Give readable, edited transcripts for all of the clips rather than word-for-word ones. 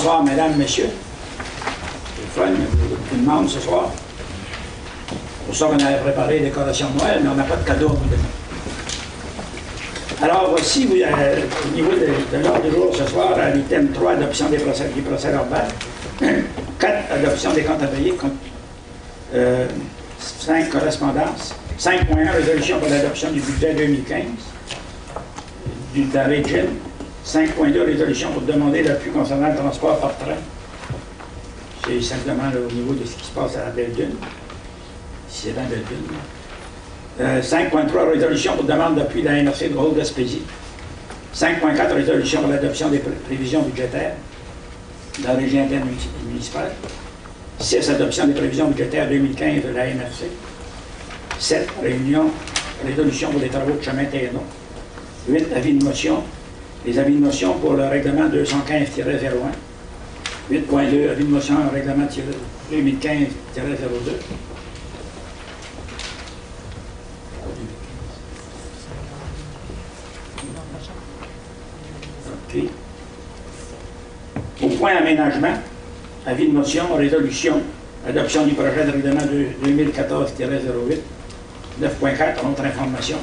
Bonsoir, mesdames, messieurs. C'est le fun, il y a beaucoup de monde ce soir. Pour ça qu'on avait préparé les décorations de Noël, mais on n'a pas de cadeau à vous donner. Alors, voici, au niveau de l'ordre du jour ce soir, l'item 3, adoption des procès verbal. 4, adoption des comptes à payer. 5, correspondance. 5.1, résolution pour l'adoption du budget 2015 du régime. 5.2, résolution pour demander l'appui concernant le transport par train. C'est simplement là, au niveau de ce qui se passe à la Belle-Dune. C'est dans Belle-Dune. 5.3, résolution pour demande d'appui de la MRC de Haute-Gaspésie. 5.4, résolution pour l'adoption des prévisions budgétaires dans la région intermunicipale. 6, adoption des prévisions budgétaires 2015 de la MRC. 7, résolution pour les travaux de chemin Théno. 8, avis de motion. Les avis de motion pour le règlement 215-01. 8.2, avis de motion au règlement 2015-02. OK. Au point aménagement, avis de motion, résolution, adoption du projet de règlement 2014-08. 9.4, autre information.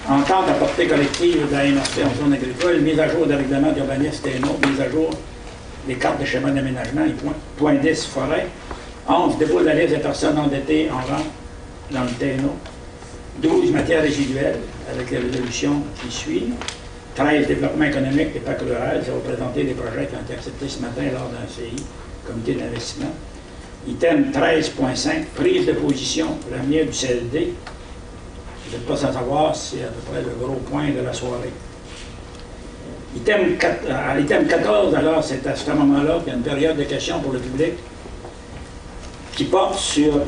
Entente à portée collective de la MRC en zone agricole, mise à jour des règlements d'urbanisme TNO, mise à jour des cartes de schéma d'aménagement, point 10, forêt. 11, dépôt de la liste des personnes endettées en vente dans le TNO. 12, matières résiduelles, avec les résolutions qui suivent. 13, développement économique et PAC rural, c'est représenter des projets qui ont été acceptés ce matin lors d'un CI, comité d'investissement. Item 13.5, prise de position pour l'avenir du CLD. Vous n'êtes pas sans savoir, c'est à peu près le gros point de la soirée. À l'item 14, alors, c'est à ce moment-là qu'il y a une période de questions pour le public qui porte sur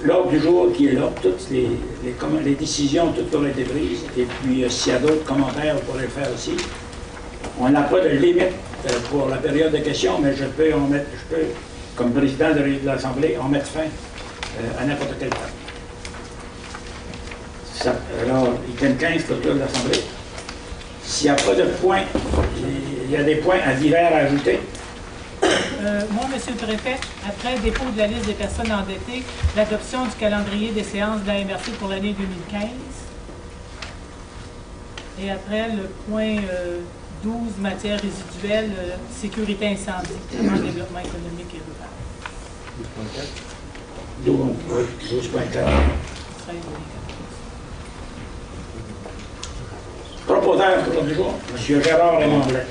l'ordre du jour qui est là. Toutes les décisions, toutes auraient été prises. Et puis, s'il y a d'autres commentaires, vous pourrez le faire aussi. On n'a pas de limite pour la période de questions, mais je peux, comme président de l'Assemblée, en mettre fin à n'importe quel temps. Alors, item 15, clôture de l'Assemblée. S'il n'y a pas de points, il y a des points à divers à ajouter. Moi, M. le Préfet, après le dépôt de la liste des personnes endettées, l'adoption du calendrier des séances de la MRC pour l'année 2015. Et après, le point 12, matières résiduelles, sécurité incendie, développement économique et rural. 12.4. Proposeur pour le jour, M. Gérard Raymond-Blais.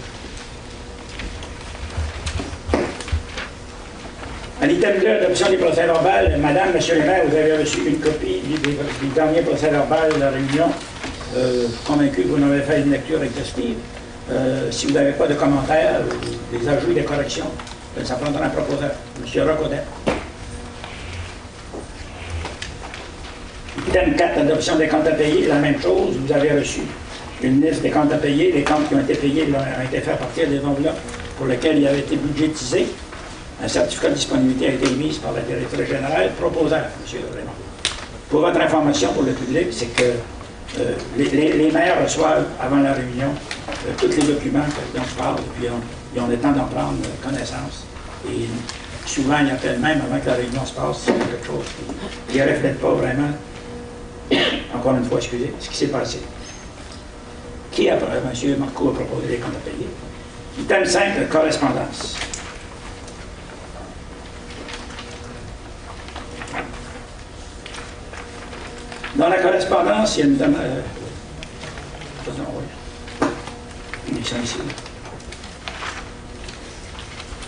À l'item 2, adoption des procès verbal, Madame, M. le maire, vous avez reçu une copie du dernier procès verbal de la réunion. Convaincu que vous n'avez fait une lecture exhaustive. Si vous n'avez pas de commentaires, des ajouts, des corrections, ça prendra un proposeur. M. Rocodet. Item 4, adoption des comptes à payer, la même chose, vous avez reçu une liste des comptes à payer. Les comptes qui ont été payés ont été faits à partir des enveloppes pour lesquelles il avait été budgétisé. Un certificat de disponibilité a été émis par la directrice générale. Proposeur, M. Raymond. Pour votre information pour le public, c'est que les maires reçoivent avant la réunion tous les documents dont je parle, puis ils ont le temps d'en prendre connaissance. Et souvent, ils appellent même avant que la réunion se passe, c'est quelque chose qui ne reflète pas vraiment, encore une fois, excusez, ce qui s'est passé. Qui a, M. Marco a proposé les comptes à payer. Item 5, correspondance. Dans la correspondance, il y a une demande.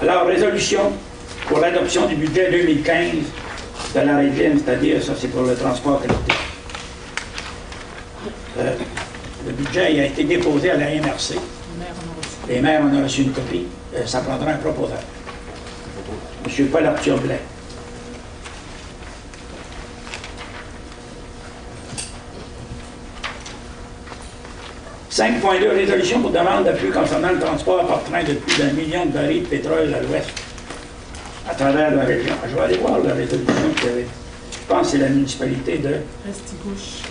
Alors, résolution pour l'adoption du budget 2015 de la région, c'est-à-dire, ça c'est pour le transport collectif. Le budget il a été déposé à la MRC. Les maires en ont reçu une copie. Ça prendra un proposeur. M. Paul-Arthur Blais. « 5.2 Résolution pour demande d'appui concernant le transport par train de plus d'1 million de barils de pétrole à l'ouest, à travers la région. » Je vais aller voir la résolution qu'il y avait. Je pense que c'est la municipalité de... Restigouche.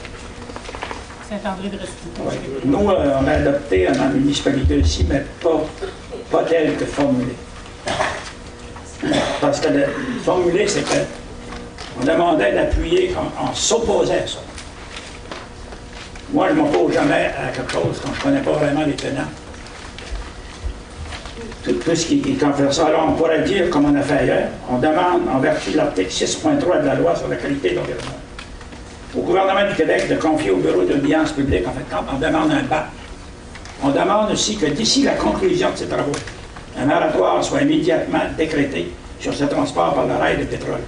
Saint-André-de-Restitut. Ouais. Nous, on a adopté dans la municipalité aussi, mais pas tel que formulé. Parce que le formulé, c'est qu'on demandait d'appuyer, on s'opposait à ça. Moi, je ne m'oppose jamais à quelque chose quand je ne connais pas vraiment les tenants. Tout ce qui est comme ça. Alors, on pourrait dire, comme on a fait ailleurs, on demande, en vertu de l'article 6.3 de la loi sur la qualité de l'environnement, au gouvernement du Québec de confier au bureau d'audience publique, en fait, quand on demande un bac. On demande aussi que d'ici la conclusion de ces travaux, un moratoire soit immédiatement décrété sur ce transport par le rail de pétrole.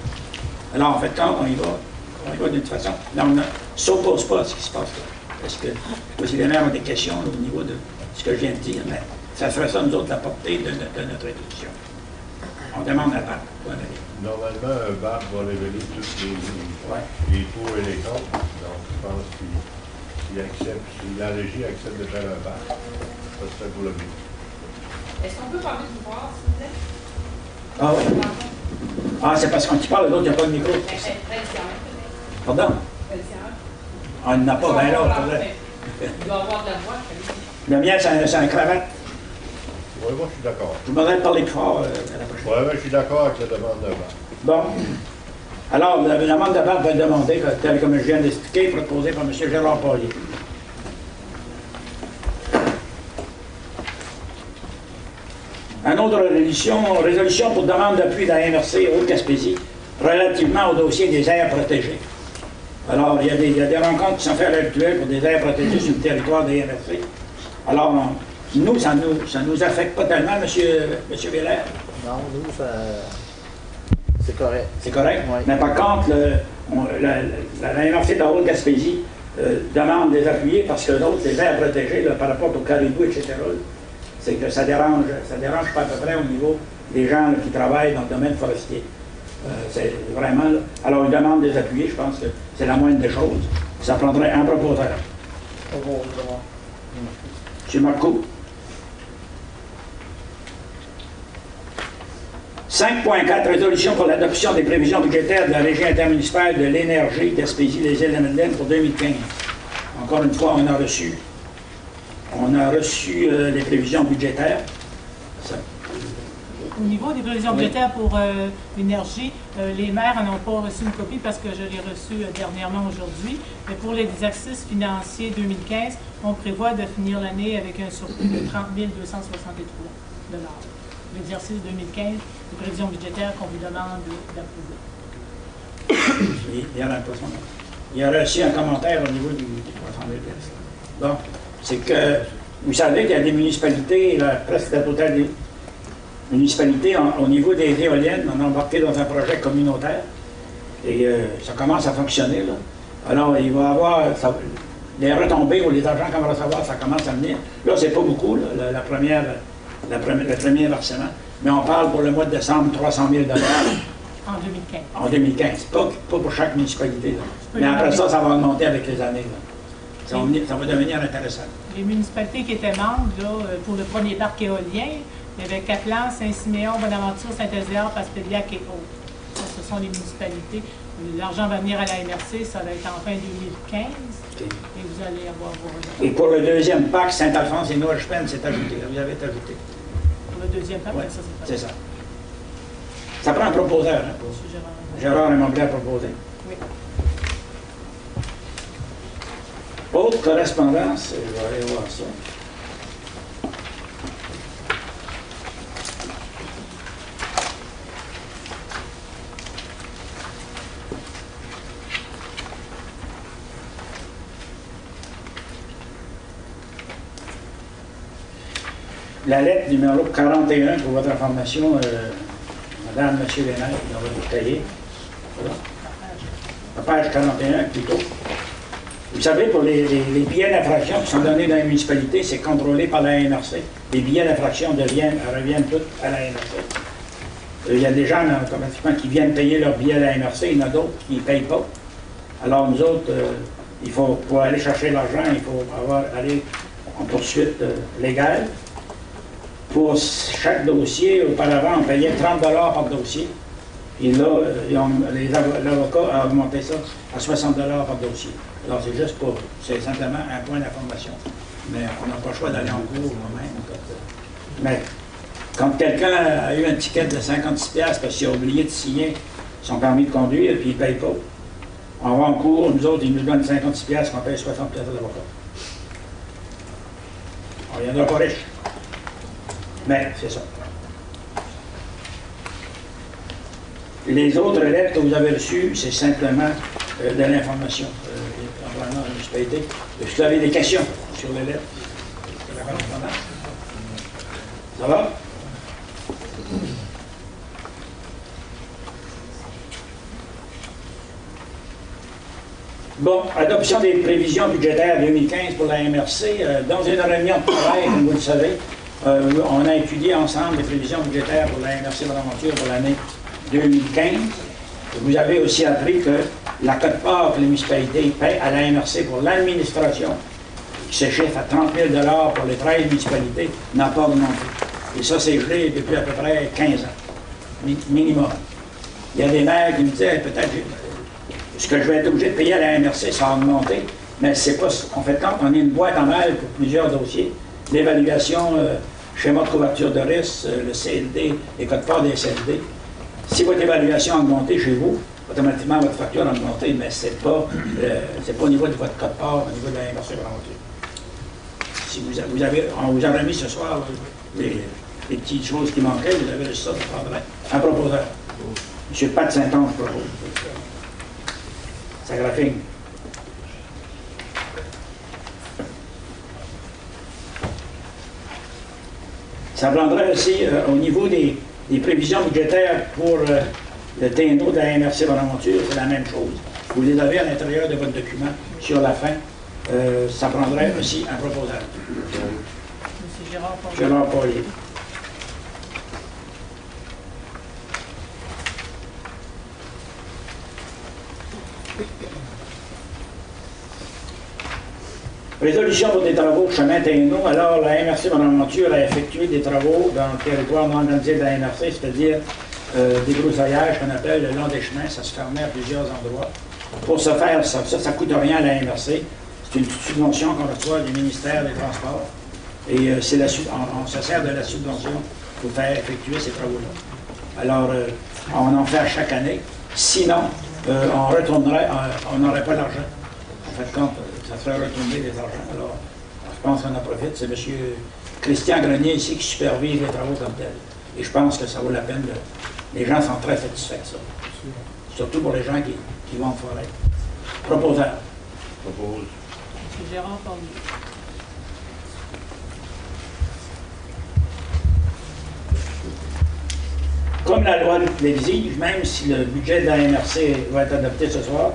Alors, en fait, quand on y va d'une façon, là, on ne s'oppose pas à ce qui se passe là. Parce que, je ne sais pas si les maires ont des questions là, au niveau de ce que je viens de dire, mais ça ferait ça, nous autres, la portée de notre édition. On demande à BAP. Normalement, un BAP va révéler toutes les pour et les contre. Donc, je pense qu'il accepte, si la régie accepte de faire un BAP, ça serait pour le mieux. Est-ce qu'on peut parler du voir, s'il vous plaît? Ah oui. Ah, c'est parce qu'on qui parle, l'autre, il n'y a pas de micro. Pardon? On n'a pas bien l'autre. Il doit avoir de la voix. Le mien, c'est un cravate. Oui, moi, je suis d'accord. Je voudrais te parler plus fort à la prochaine. Oui, je suis d'accord avec la demande de BAP. Bon. Alors, la demande de BAP va demander, tel comme je viens d'expliquer, proposée par M. Gérard Paulier. Une autre résolution pour demande d'appui de la MRC Haute-Gaspésie relativement au dossier des aires protégées. Alors, il y a des rencontres qui sont faites à l'heure actuelle pour des aires protégées sur le territoire des MRC. Alors, nous, ça nous affecte pas tellement, M. Villers. Non, nous, c'est correct. C'est correct? Oui. Mais par contre, la MRC de la Haute-Gaspésie demande des appuyer parce que d'autres, les aires protégées, là, par rapport au caribou, etc., c'est que ça dérange pas à peu près au niveau des gens là, qui travaillent dans le domaine forestier. C'est vraiment... Là. Alors, ils demandent des appuyer, je pense que c'est la moindre des choses. Ça prendrait un proposeur. M. Marcoux. 5.4, résolution pour l'adoption des prévisions budgétaires de la Régie intermunicipale de l'énergie Gaspésie des Îles-de-la-Madeleine pour 2015. Encore une fois, on a reçu les prévisions budgétaires. Ça. Au niveau des prévisions budgétaires pour l'énergie, les maires n'en ont pas reçu une copie parce que je l'ai reçu dernièrement aujourd'hui. Mais pour l'exercice financier 2015, on prévoit de finir l'année avec un surplus de 30 263 $. L'exercice 2015, les prévisions budgétaires qu'on vous demande d'approuver. Il y a reçu un commentaire au niveau du 300 000 $. Bon, c'est que vous savez qu'il y a des municipalités, là, presque la totale des municipalités, au niveau des éoliennes, on a embarqué dans un projet communautaire et ça commence à fonctionner. Là. Alors, il va y avoir les retombées ou les argents qu'on va recevoir, ça commence à venir. Là, c'est pas beaucoup, là, le premier versement, mais on parle pour le mois de décembre 300 000 $. En 2015. En 2015, pas pour chaque municipalité. Là. Mais après ça, ça va augmenter avec les années. Là. Ça va devenir intéressant. Les municipalités qui étaient membres là, pour le premier parc éolien, il y avait Catlan, Saint-Siméon, Bonaventure, Saint-Eustache, Paspédiac et autres. Ça, ce sont les municipalités. L'argent va venir à la MRC, ça va être en fin 2015. Okay. Et vous allez avoir vos résultats. Et pour le deuxième parc, Saint-Alphonse et Noirgepen, c'est ajouté. Vous avez ajouté. Pour le deuxième parc, ouais, ça, c'est ça. Ça prend un proposeur. Hein, pour... Gérard aimerait proposer. Oui. Autre correspondance, je vais aller voir ça. La lettre numéro 41, pour votre information, Madame, Monsieur les maires, on va vous tailler. Voilà. La page 41 plutôt. Vous savez, pour les billets d'infraction qui sont donnés dans les municipalités, c'est contrôlé par la MRC. Les billets d'infraction reviennent tous à la MRC. Il y a des gens automatiquement qui viennent payer leurs billets à la MRC, il y en a d'autres qui ne payent pas. Alors nous autres, il faut, pour aller chercher l'argent, il faut aller en poursuite légale. Pour chaque dossier, auparavant, on payait 30 $ par dossier. Et là, l'avocat a augmenté ça à 60 $ par dossier. Alors, c'est juste pour, c'est simplement un point d'information. Mais on n'a pas le choix d'aller en cours nous-mêmes. Mais quand quelqu'un a eu un ticket de 56$ parce qu'il a oublié de signer son permis de conduire et puis il ne paye pas, on va en cours, nous autres, ils nous donnent 56$ qu'on paye 60$ à l'avocat. On ne viendra pas riche. Mais c'est ça. Les autres lettres que vous avez reçues, c'est simplement de l'information. En parlant de la municipalité. Est-ce que vous avez des questions sur les lettres de la correspondance? Ça va? Bon, adoption des prévisions budgétaires 2015 pour la MRC. Dans une réunion de travail, comme vous le savez, on a étudié ensemble les prévisions budgétaires pour la MRC Bonaventure pour l'année 2015. Vous avez aussi appris que la quote-part que les municipalités paient à la MRC pour l'administration, qui se chiffre à 30 000 $ pour les 13 municipalités, n'a pas augmenté. Et ça, c'est gelé depuis à peu près 15 ans, minimum. Il y a des maires qui me disaient, peut-être, ce que je vais être obligé de payer à la MRC, ça a augmenté, mais c'est pas, en fait, quand on a une boîte en mail pour plusieurs dossiers, l'évaluation, schéma de couverture de risque, le CLD, les quote-part des CLD. Si votre évaluation a augmenté chez vous, automatiquement votre facture a augmenté, mais ce n'est pas au niveau de votre quote-part, au niveau de la MRC Bonaventure. Si on vous a remis ce soir les petites choses qui manquaient, vous avez reçu ça, je prendrai un proposeur. M. Pat Saint-Onge propose. Ça graphine. Ça prendrait aussi au niveau des prévisions budgétaires pour le TNO de la MRC Bonaventure, c'est la même chose. Vous les avez à l'intérieur de votre document sur la fin. Ça prendrait aussi un proposeur. M. Gérard Paullier. Gérard Paullier. Résolution pour des travaux de chemin TNO. Alors, la MRC Bonaventure a effectué des travaux dans le territoire non organisé de la MRC, c'est-à-dire des broussaillards qu'on appelle le long des chemins. Ça se fermait à plusieurs endroits. Pour ce faire, ça ne coûte rien à la MRC. C'est une subvention qu'on reçoit du ministère des Transports. Et on se sert de la subvention pour faire effectuer ces travaux-là. Alors, on en fait à chaque année. Sinon, on n'aurait pas l'argent. En fait, quand ça ferait retourner les argents. Alors, je pense qu'on en profite. C'est M. Christian Grenier ici qui supervise les travaux comme tels. Et je pense que ça vaut la peine. Les gens sont très satisfaits de ça. Surtout pour les gens qui vont en forêt. Proposeur. Propose. M. Gérard Paullier. Comme la loi l'exige, même si le budget de la MRC va être adopté ce soir,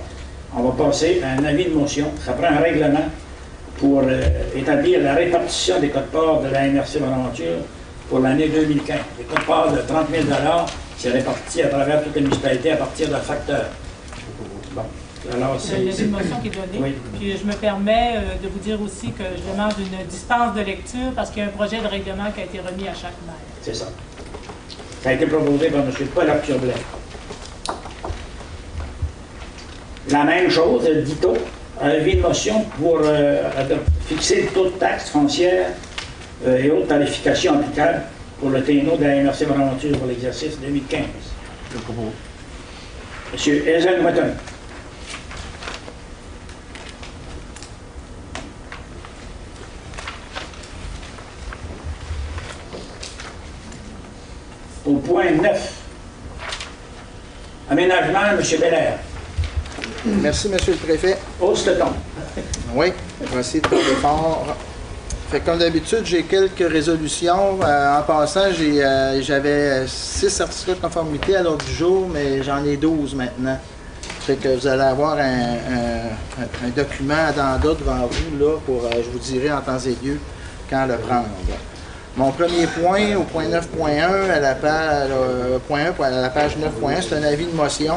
on va passer à un avis de motion. Ça prend un règlement pour établir la répartition des quote-parts de la MRC Bonaventure pour l'année 2015. Les quote-parts de 30 000 $, c'est réparti à travers toutes les municipalités à partir d'un facteur. Bon. Alors, Il y a une motion qui est donnée. Oui. Puis je me permets de vous dire aussi que je demande une dispense de lecture parce qu'il y a un projet de règlement qui a été remis à chaque maire. C'est ça. Ça a été proposé par M. Paul Arthur-Blais. La même chose, dito, avis de motion pour fixer le taux de taxe foncière et autres tarifications applicables pour le TNO de la MRC Bonaventure pour l'exercice 2015. Je propose. M. Eisenwetton. Au point 9. Aménagement, M. Belair. Merci, M. le Préfet. Hausse le ton. Oui, je vais essayer de parler fort. Fait que comme d'habitude, j'ai quelques résolutions. En passant, j'avais 6 certificats de conformité à l'ordre du jour, mais j'en ai 12 maintenant. Fait que vous allez avoir un document agenda devant vous, là, pour, je vous dirai en temps et lieu quand le prendre. Mon premier point, au point 9.1, à la page, à la page 9.1, c'est un avis de motion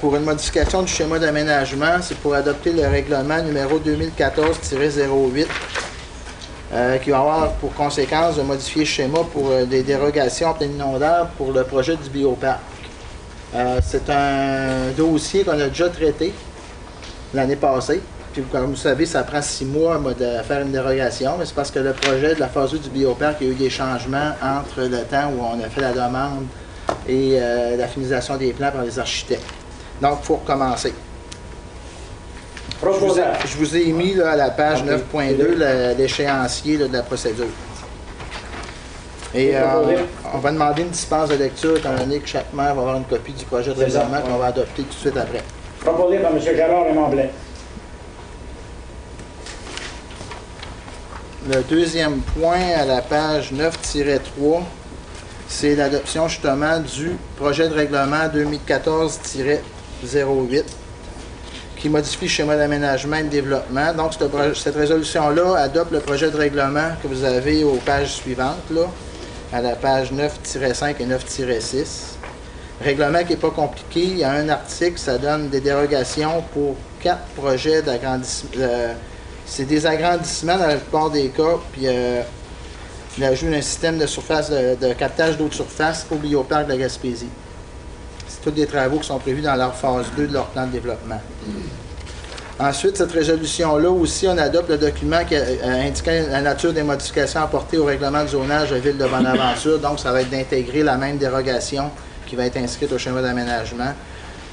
pour une modification du schéma d'aménagement. C'est pour adopter le règlement numéro 2014-08 qui va avoir pour conséquence de modifier le schéma pour des dérogations à pleine inondable pour le projet du bioparc. C'est un dossier qu'on a déjà traité l'année passée. Puis, comme vous savez, ça prend 6 mois de faire une dérogation, mais c'est parce que le projet de la phase 2 du bioparc, il y a eu des changements entre le temps où on a fait la demande et la finalisation des plans par les architectes. Donc, il faut recommencer. Je vous ai mis là, à la page 9.2 l'échéancier de la procédure. Et on va demander une dispense de lecture étant donné que chaque maire va avoir une copie du projet de règlement qu'on va adopter tout de suite après. Proposé par M. Gérard Raymond-Blais. Le deuxième point à la page 9-3, c'est l'adoption justement du projet de règlement 2014-08 qui modifie le schéma d'aménagement et de développement. Donc, cette résolution-là adopte le projet de règlement que vous avez aux pages suivantes, là, à la page 9-5 et 9-6. Règlement qui n'est pas compliqué. Il y a un article, ça donne des dérogations pour 4 projets d'agrandissement. C'est des agrandissements dans la plupart des cas, puis l'ajout d'un système de surface de captage d'eau de surface au bioparc de la Gaspésie. C'est tous des travaux qui sont prévus dans leur phase 2 de leur plan de développement. Ensuite, cette résolution-là aussi, on adopte le document qui indiquant la nature des modifications apportées au règlement de zonage de Ville de Bonaventure. Donc, ça va être d'intégrer la même dérogation qui va être inscrite au schéma d'aménagement.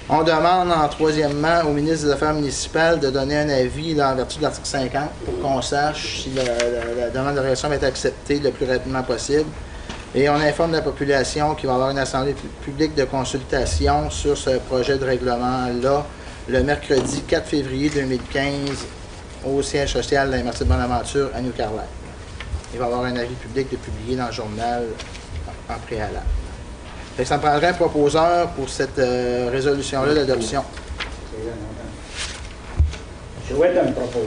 On demande, en troisièmement, au ministre des Affaires municipales de donner un avis là, en vertu de l'article 50 pour qu'on sache si la demande de dérogation va être acceptée le plus rapidement possible. Et on informe la population qu'il va y avoir une assemblée publique de consultation sur ce projet de règlement-là le mercredi 4 février 2015 au siège social de la MRC de Bonaventure à New Carlisle. Il va y avoir un avis public de publié dans le journal en préalable. Fait que ça me prendrait un proposeur pour cette résolution-là d'adoption. M. Wetton propose.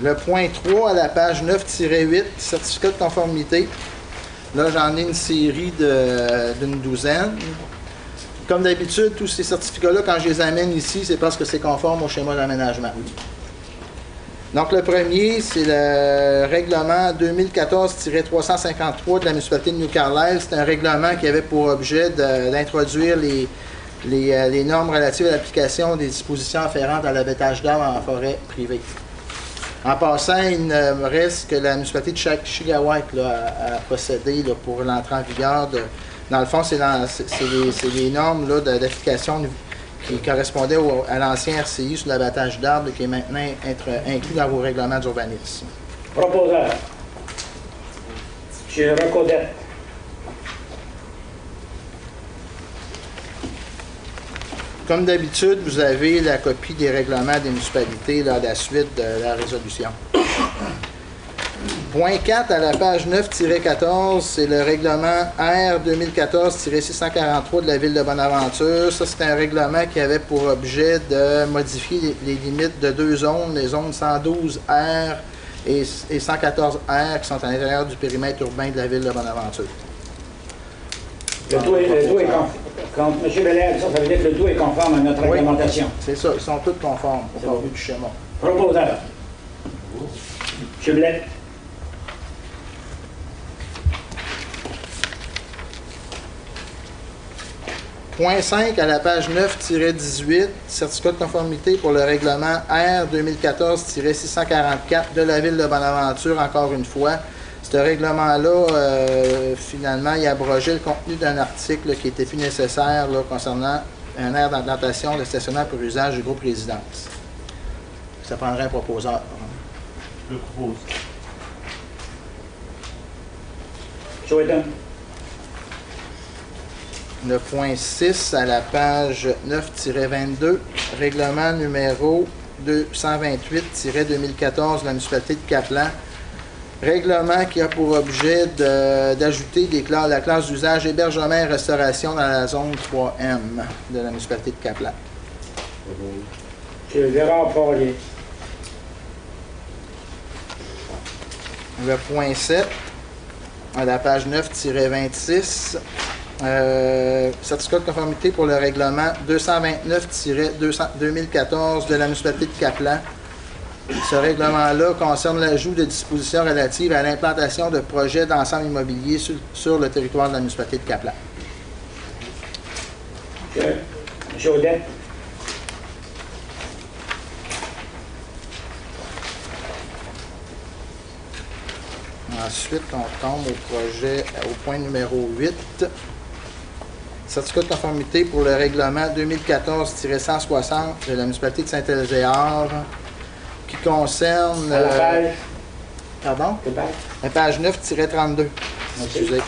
Le point 3 à la page 9-8, certificat de conformité. Là, j'en ai une série d'une douzaine. Comme d'habitude, tous ces certificats-là, quand je les amène ici, c'est parce que c'est conforme au schéma d'aménagement. Donc, le premier, c'est le règlement 2014-353 de la municipalité de New Carlisle. C'est un règlement qui avait pour objet d'introduire les normes relatives à l'application des dispositions afférentes à l'abattage d'arbres en forêt privée. En passant, il ne reste que la municipalité de Chigawak à procéder là, pour l'entrée en vigueur. Dans le fond, c'est les normes d'application qui correspondaient à l'ancien RCI sur l'abattage d'arbres qui est maintenant inclus dans vos règlements d'urbanisme. Proposeur. M. Rocodette. Comme d'habitude, vous avez la copie des règlements des municipalités là, à la suite de la résolution. Point 4 à la page 9-14, c'est le règlement R 2014-643 de la Ville de Bonaventure. Ça, c'est un règlement qui avait pour objet de modifier les limites de 2 zones, les zones 112R et 114R qui sont à l'intérieur du périmètre urbain de la Ville de Bonaventure. Le tout est conforme. Quand M. Belair dit ça, ça veut dire que le tout est conforme à notre réglementation. C'est ça, ils sont tous conformes au vu du schéma. Proposeur. M. Blais. Point 5 à la page 9-18, certificat de conformité pour le règlement R 2014-644 de la Ville de Bonaventure, encore une fois. Ce règlement-là, finalement, il abrogeait le contenu d'un article qui n'était plus nécessaire là, concernant un aire d'implantation de stationnement pour usage du groupe résidence. Ça prendrait un proposeur. Je propose. M. Wetton. Le point 6 à la page 9-22, règlement numéro 228-2014 de la municipalité de Caplan. Règlement qui a pour objet d'ajouter la classe d'usage hébergement et restauration dans la zone 3M de la municipalité de Caplan. M. Gérard Poirier. Le point 7 à la page 9-26. Certificat de conformité pour le règlement 229-2014 de la municipalité de Caplan. Ce règlement-là concerne l'ajout de dispositions relatives à l'implantation de projets d'ensemble immobilier sur le territoire de la municipalité de Caplan. M. Odette. Ensuite, on tombe au point numéro 8. Certificat de conformité pour le règlement 2014-160 de la municipalité de Saint-Élézéard qui concerne... À la page. Pardon? Quelle page? La page 9-32. Excusez.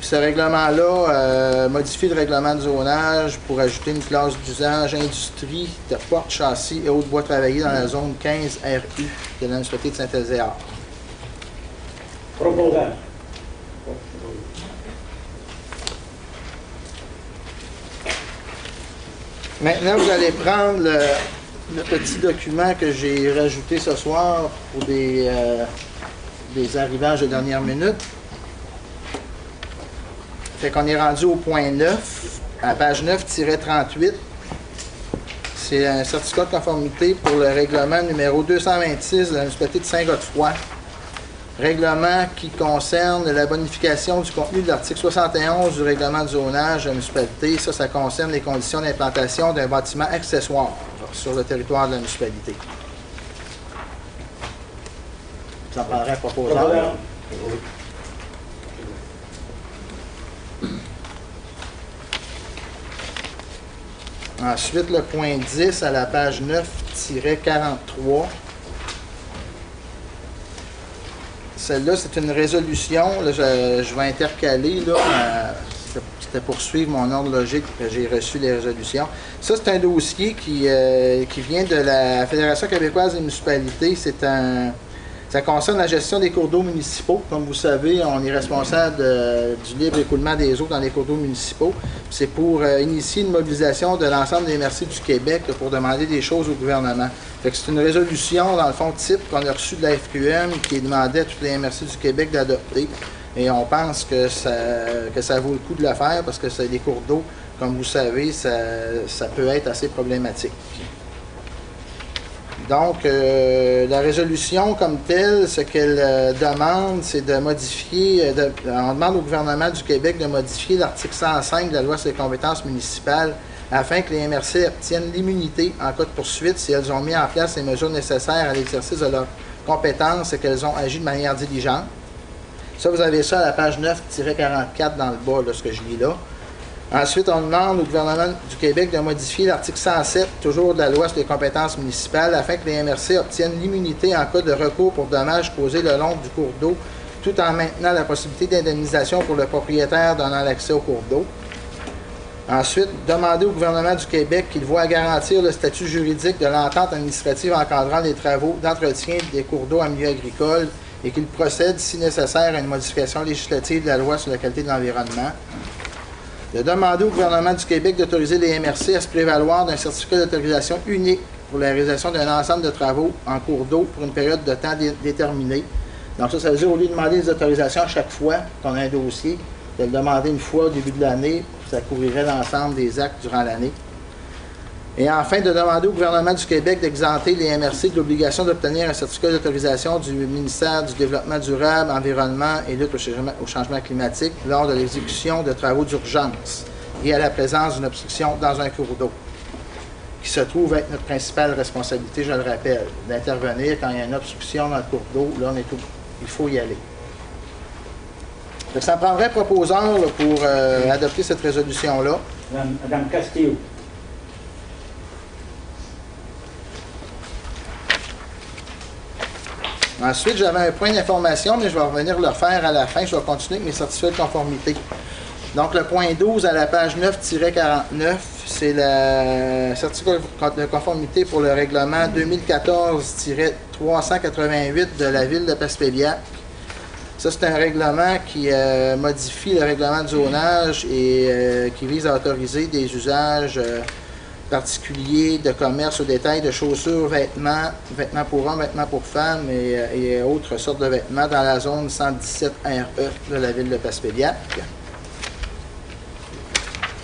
Ce règlement-là modifie le règlement de zonage pour ajouter une classe d'usage industrie de porte, châssis et autres bois travaillés dans la zone 15 RU de la municipalité de Saint-Élézéard. Proposant. Maintenant, vous allez prendre le petit document que j'ai rajouté ce soir pour des arrivages de dernière minute. Fait qu'on est rendu au point 9, à la page 9-38. C'est un certificat de conformité pour le règlement numéro 226 de la municipalité de Saint-Godefroy. Règlement qui concerne la bonification du contenu de l'article 71 du règlement de zonage de la municipalité. Ça concerne les conditions d'implantation d'un bâtiment accessoire sur le territoire de la municipalité. Ça prendrait un proposant. Ensuite, le point 10 à la page 9-43. Celle-là, c'est une résolution. Là, je vais intercaler. C'était pour suivre mon ordre logique que j'ai reçu les résolutions. Ça, c'est un dossier qui vient de la Fédération québécoise des municipalités. Ça concerne la gestion des cours d'eau municipaux. Comme vous savez, on est responsable du libre écoulement des eaux dans les cours d'eau municipaux. C'est pour initier une mobilisation de l'ensemble des MRC du Québec pour demander des choses au gouvernement. C'est une résolution, dans le fond, type qu'on a reçue de la FQM qui demandait à toutes les MRC du Québec d'adopter. Et on pense que ça vaut le coup de le faire parce que c'est des cours d'eau, comme vous savez, ça peut être assez problématique. Donc, la résolution comme telle, ce qu'elle demande, c'est de modifier, on demande au gouvernement du Québec de modifier l'article 105 de la loi sur les compétences municipales afin que les MRC obtiennent l'immunité en cas de poursuite si elles ont mis en place les mesures nécessaires à l'exercice de leurs compétences et qu'elles ont agi de manière diligente. Ça, vous avez ça à la page 9-44 dans le bas, là, ce que je lis là. Ensuite, on demande au gouvernement du Québec de modifier l'article 107, toujours de la loi sur les compétences municipales, afin que les MRC obtiennent l'immunité en cas de recours pour dommages causés le long du cours d'eau, tout en maintenant la possibilité d'indemnisation pour le propriétaire donnant l'accès au cours d'eau. Ensuite, demander au gouvernement du Québec qu'il voie garantir le statut juridique de l'entente administrative encadrant les travaux d'entretien des cours d'eau en milieu agricole et qu'il procède, si nécessaire, à une modification législative de la loi sur la qualité de l'environnement. De demander au gouvernement du Québec d'autoriser les MRC à se prévaloir d'un certificat d'autorisation unique pour la réalisation d'un ensemble de travaux en cours d'eau pour une période de temps déterminée. Donc ça veut dire, au lieu de demander des autorisations à chaque fois qu'on a un dossier, de le demander une fois au début de l'année, ça couvrirait l'ensemble des actes durant l'année. Et enfin, de demander au gouvernement du Québec d'exempter les MRC de l'obligation d'obtenir un certificat d'autorisation du ministère du Développement durable, Environnement et lutte au changement climatique lors de l'exécution de travaux d'urgence et à la présence d'une obstruction dans un cours d'eau, qui se trouve être notre principale responsabilité, je le rappelle, d'intervenir quand il y a une obstruction dans le cours d'eau. Là, il faut y aller. Donc, ça prendrait proposeur là, pour adopter cette résolution-là. Madame Castillo. Ensuite, j'avais un point d'information, mais je vais revenir le faire à la fin. Je vais continuer avec mes certificats de conformité. Donc, le point 12 à la page 9-49, c'est le certificat de conformité pour le règlement 2014-388 de la ville de Passepébiac. Ça, c'est un règlement qui modifie le règlement de zonage et qui vise à autoriser des usages particuliers de commerce au détail de chaussures, vêtements pour hommes, vêtements pour femmes et autres sortes de vêtements dans la zone 117 RE de la ville de Passepébiac.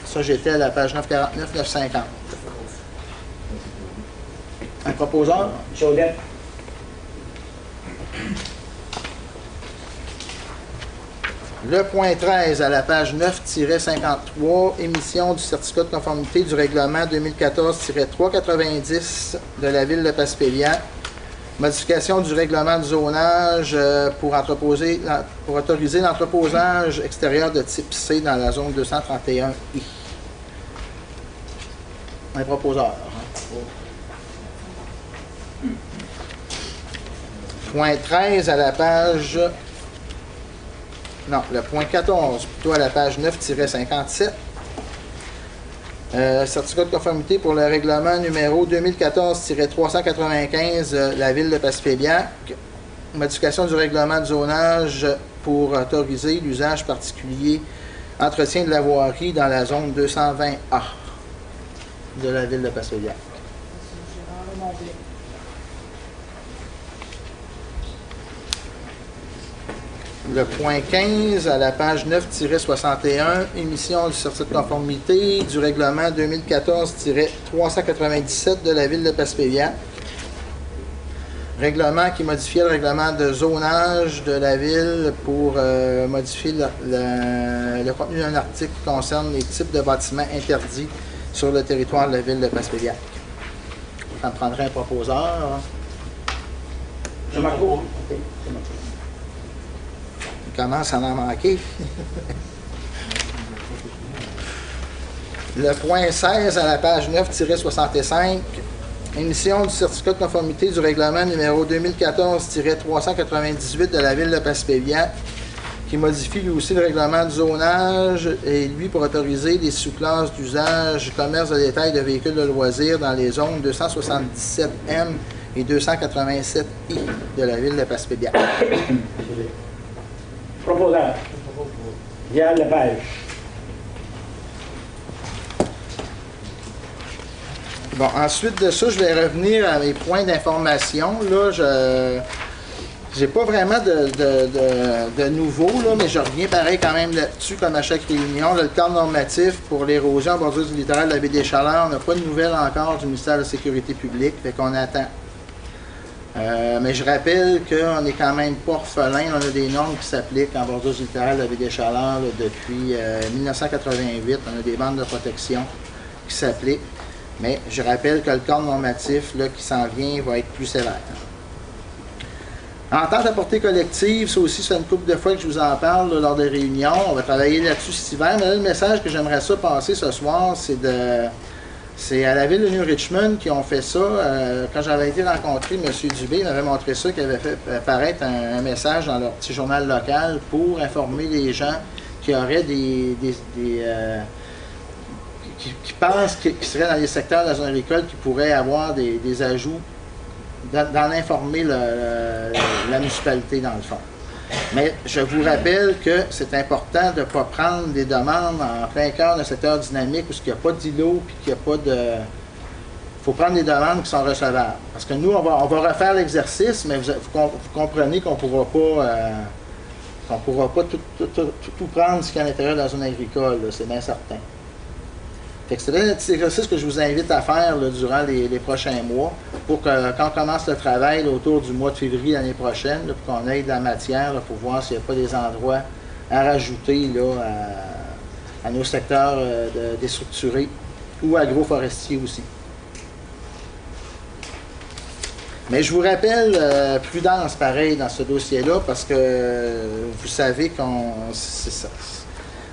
Ça, j'étais à la page 949-950. Un proposeur? M. Odette. Le point 13 à la page 9-53, émission du certificat de conformité du règlement 2014-390 de la ville de Passepélian. Modification du règlement de zonage pour autoriser l'entreposage extérieur de type C dans la zone 231I. Un proposeur. Point 13 à la page... Non, le point 14, plutôt à la page 9-57. Certificat de conformité pour le règlement numéro 2014-395, la ville de Passepélian. Modification du règlement de zonage pour autoriser l'usage particulier entretien de la voirie dans la zone 220A de la ville de Passepélian. Le point 15 à la page 9-61, émission du certificat de conformité du règlement 2014-397 de la ville de Passepélian. Règlement qui modifiait le règlement de zonage de la ville pour modifier le contenu d'un article qui concerne les types de bâtiments interdits sur le territoire de la ville de Passepélian. Ça me prendrait un proposeur. Je m'accorde. Il commence à en manquer. Le point 16 à la page 9-65, émission du certificat de conformité du règlement numéro 2014-398 de la ville de Passepélian, qui modifie lui aussi le règlement de zonage et lui pour autoriser les sous-classes d'usage commerce de détail de véhicules de loisirs dans les zones 277M et 287I de la ville de Passepélian. Proposeur. Yann Lepage. Bon, ensuite de ça, je vais revenir à mes points d'information. Là, je n'ai pas vraiment de nouveau, là, mais je reviens pareil quand même là-dessus, comme à chaque réunion. Là, le cadre normatif pour l'érosion en bordure du littoral de la baie des Chaleurs, on n'a pas de nouvelles encore du ministère de la Sécurité publique, fait qu'on attend. Mais je rappelle qu'on n'est quand même pas orphelin. On a des normes qui s'appliquent en bordure du littoral de la baie des Chaleurs là, depuis 1988. On a des bandes de protection qui s'appliquent. Mais je rappelle que le cadre normatif là, qui s'en vient va être plus sévère. Entente à portée collective, ça aussi, c'est une couple de fois que je vous en parle là, lors des réunions. On va travailler là-dessus cet hiver. Mais là, le message que j'aimerais ça passer ce soir, c'est à la ville de New Richmond qui ont fait ça. Quand j'avais été rencontrer M. Dubé, il m'avait montré ça, qu'il avait fait apparaître un message dans leur petit journal local pour informer les gens qui auraient qui pensent qu'ils seraient dans les secteurs de la zone agricole qui pourraient avoir des ajouts, d'en informer la municipalité dans le fond. Mais je vous rappelle que c'est important de ne pas prendre des demandes en plein cœur d'un secteur dynamique où il n'y a pas d'îlot et qu'il n'y a pas de... Il faut prendre des demandes qui sont recevables. Parce que nous, on va refaire l'exercice, mais vous comprenez qu'on ne pourra pas tout prendre ce qu'il y a à l'intérieur de la zone agricole, c'est bien certain. C'est un petit exercice que je vous invite à faire là, durant les prochains mois pour que quand on commence le travail là, autour du mois de février l'année prochaine, là, pour qu'on ait de la matière là, pour voir s'il n'y a pas des endroits à rajouter là, à nos secteurs déstructurés ou agroforestiers aussi. Mais je vous rappelle, prudence pareil dans ce dossier-là parce que vous savez c'est ça.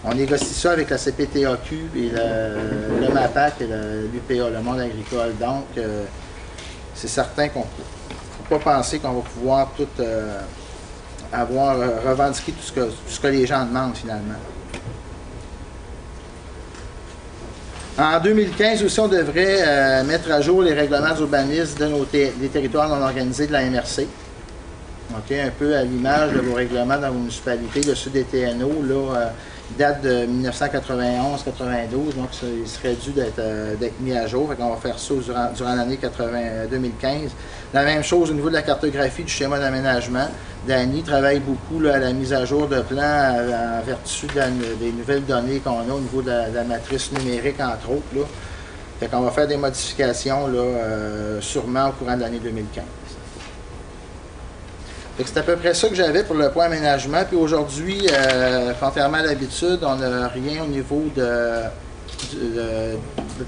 On négocie ça avec la CPTAQ et le MAPAC et l'UPA, le monde agricole. Donc, c'est certain qu'on ne faut pas penser qu'on va pouvoir tout avoir revendiqué tout ce que les gens demandent finalement. En 2015 aussi, on devrait mettre à jour les règlements d'urbanisme des territoires non organisés de la MRC. Okay, un peu à l'image de vos règlements dans vos municipalités. Le sud des TNO, là, date de 1991-92, donc il serait dû d'être mis à jour. On va faire ça durant l'année 2015. La même chose au niveau de la cartographie du schéma d'aménagement. Dany travaille beaucoup là, à la mise à jour de plans en vertu des nouvelles données qu'on a au niveau de la matrice numérique, entre autres. Là. Fait qu'on va faire des modifications là, sûrement au courant de l'année 2015. Fait que c'est à peu près ça que j'avais pour le point aménagement. Puis aujourd'hui, contrairement à l'habitude, on n'a rien au niveau de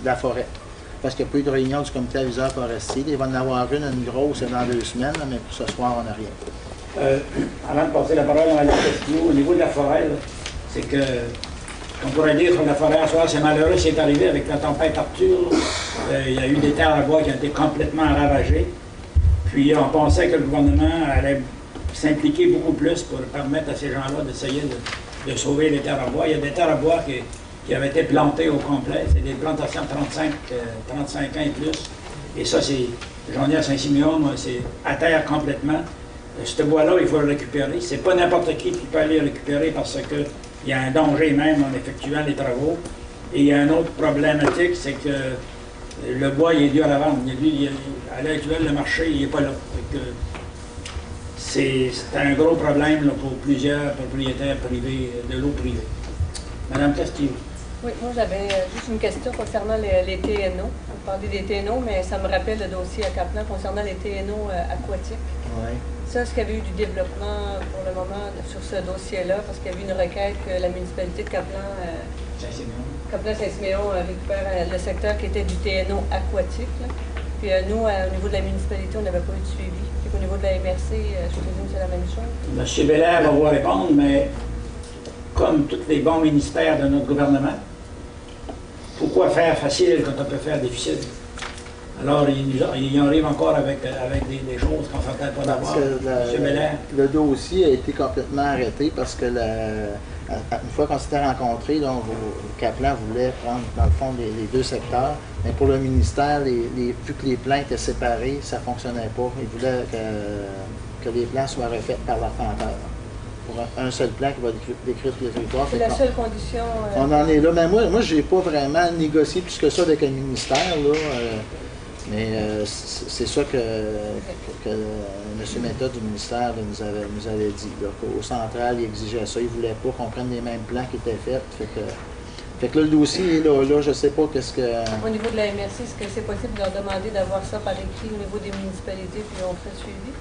la forêt. Parce qu'il n'y a pas eu de réunion du comité aviseur forestier. Il va en avoir une grosse dans 2 semaines, là, mais pour ce soir, on n'a rien. Avant de passer la parole à Mme Castillo, au niveau de la forêt, là, c'est que, on pourrait dire que la forêt à soir, c'est malheureux, c'est arrivé avec la tempête Arthur. Il y a eu des terres à bois qui ont été complètement ravagées. Puis on pensait que le gouvernement allait s'impliquer beaucoup plus pour permettre à ces gens-là d'essayer de sauver les terres à bois. Il y a des terres à bois qui avaient été plantées au complet. C'est des plantations de 35 ans et plus. Et ça, j'en ai à Saint-Siméon, c'est à terre complètement. Ce bois-là, il faut le récupérer. C'est pas n'importe qui peut aller le récupérer parce qu'il y a un danger même en effectuant les travaux. Et il y a une autre problématique, c'est que le bois, il est dur à vendre. À l'heure actuelle, le marché, il n'est pas là. C'est un gros problème là, pour plusieurs propriétaires privés, de l'eau privée. Madame Castillo. Oui, moi j'avais juste une question concernant les TNO. Vous parlez des TNO, mais ça me rappelle le dossier à Caplan concernant les TNO aquatiques. Oui. Ça, est-ce qu'il y avait eu du développement pour le moment sur ce dossier-là? Parce qu'il y a eu une requête que la municipalité de Caplan, Saint-Siméon récupère le secteur qui était du TNO aquatique. Là. Puis nous, au niveau de la municipalité, on n'avait pas eu de suivi. Puis au niveau de la MRC, je présume que c'est la même chose. M. Belair va vous répondre, mais comme tous les bons ministères de notre gouvernement, pourquoi faire facile quand on peut faire difficile? Alors, il arrive encore avec des choses qu'on ne s'entend pas d'avoir. M. Belair. Le dossier a été complètement arrêté parce que une fois qu'on s'était rencontrés, donc, Caplan voulait prendre, dans le fond, les 2 secteurs. Mais pour le ministère, vu que les plans étaient séparés, ça ne fonctionnait pas. Ils voulaient que les plans soient refaits par l'arpenteur. Pour un seul plan qui va décrire tous les territoires. C'est la seule condition. On en est là. Mais moi je n'ai pas vraiment négocié plus que ça avec le ministère. Là, mais c'est ça que M. Metta du ministère là, nous avait dit. Qu'au central, il exigeait ça. Il ne voulait pas qu'on prenne les mêmes plans qui étaient faits. Fait que là, le dossier est là, je ne sais pas qu'est-ce que... Au niveau de la MRC, est-ce que c'est possible de leur demander d'avoir ça par écrit au niveau des municipalités, puis on fait le suivi?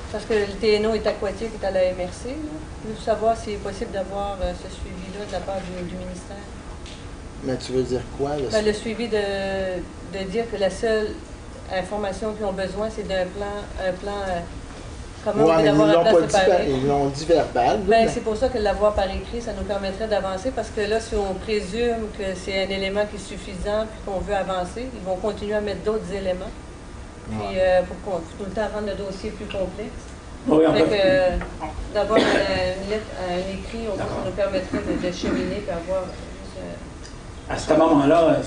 Parce que le TNO est aquatique, est à la MRC. Je veux savoir s'il est possible d'avoir ce suivi-là de la part du ministère. Mais tu veux dire quoi? Le suivi de dire que la seule information qu'ils ont besoin, c'est d'un plan comment on peut avoir un plan séparé. Ils l'ont dit verbal. C'est pour ça que l'avoir par écrit, ça nous permettrait d'avancer, parce que là, si on présume que c'est un élément qui est suffisant puis qu'on veut avancer, ils vont continuer à mettre d'autres éléments. Puis pour tout le temps rendre le dossier plus complexe. Oui, d'avoir un écrit, ça nous permettrait de cheminer et avoir à ce moment-là,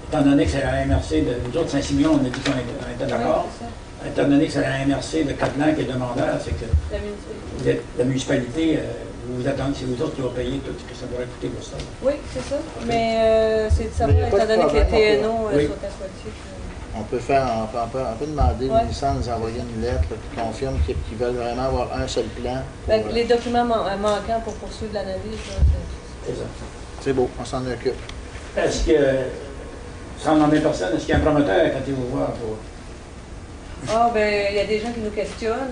étant donné que c'est la MRC de nous autres, Saint-Siméon, on a dit qu'on était d'accord. Oui, étant donné que c'est la MRC de Caplan qui est demandeur, c'est que vous êtes la municipalité, vous attendez, c'est vous autres qui va payer tout ce que ça devrait coûter pour ça. Oui, c'est ça. Mais c'est de savoir, étant donné que les TNO sont aquatiques. On peut demander au ministère de nous envoyer une lettre qui confirme qu'ils veulent vraiment avoir un seul plan. Les documents manquants pour poursuivre l'analyse, c'est ça. C'est beau, on s'en occupe. Est-ce que, sans nommer personne, est-ce qu'il y a un promoteur quand il vous voit pour... il y a des gens qui nous questionnent,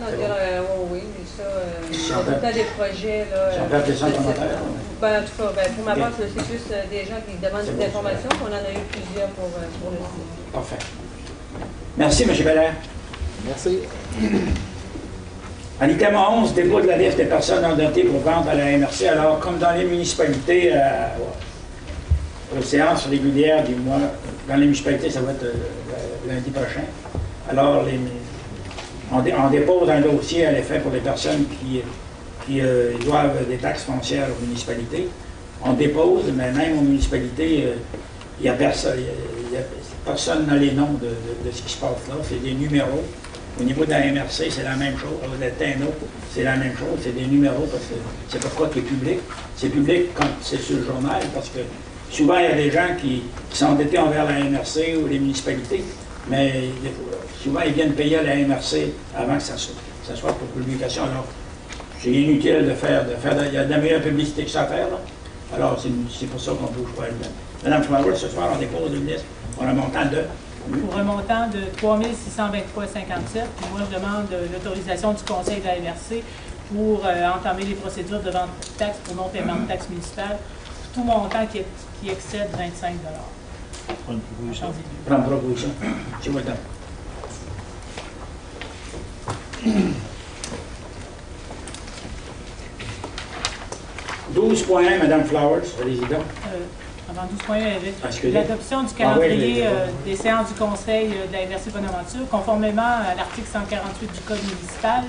oui, mais ça, il y a tout le temps des projets, là. J'en perds des promoteurs. En tout cas, pour ma part, c'est juste des gens qui demandent des informations, on en a eu plusieurs pour le site. Parfait. Merci, M. Belair. Merci. En item 11, dépôt de la liste des personnes endotées pour vente à la MRC. Alors, comme dans les municipalités, aux séances régulières du mois, dans les municipalités, ça va être lundi prochain. Alors, on dépose un dossier à l'effet pour les personnes qui doivent des taxes foncières aux municipalités. On dépose, mais même aux municipalités, il n'y a personne. Personne n'a les noms de ce qui se passe là. C'est des numéros. Au niveau de la MRC, c'est la même chose. Au niveau de la TNO, c'est la même chose. C'est des numéros parce que c'est pourquoi qui est public. C'est public quand c'est sur le journal parce que souvent, il y a des gens qui sont endettés envers la MRC ou les municipalités, mais souvent, ils viennent payer à la MRC avant que ça soit pour publication. Alors, c'est inutile de faire. Il y a de la meilleure publicité que ça à faire. Là. Alors, c'est pour ça qu'on ne bouge pas. Madame Schwaber, ce soir, on dépose une liste pour un montant de pour un montant de 3 623,57. Puis moi, je demande l'autorisation du Conseil de la MRC pour entamer les procédures de vente de taxes pour non-paiement de taxes municipales pour tout montant qui excède 25 Prends une proposition. Prends une proposition. Je vous le donne. « 12.1, Mme Flowers, allez-y donc. Avant 12.1, il y avait Excusez. l'adoption du Ah calendrier oui, des séances du Conseil de la MRC Bonaventure. Conformément à l'article 148 du Code municipal,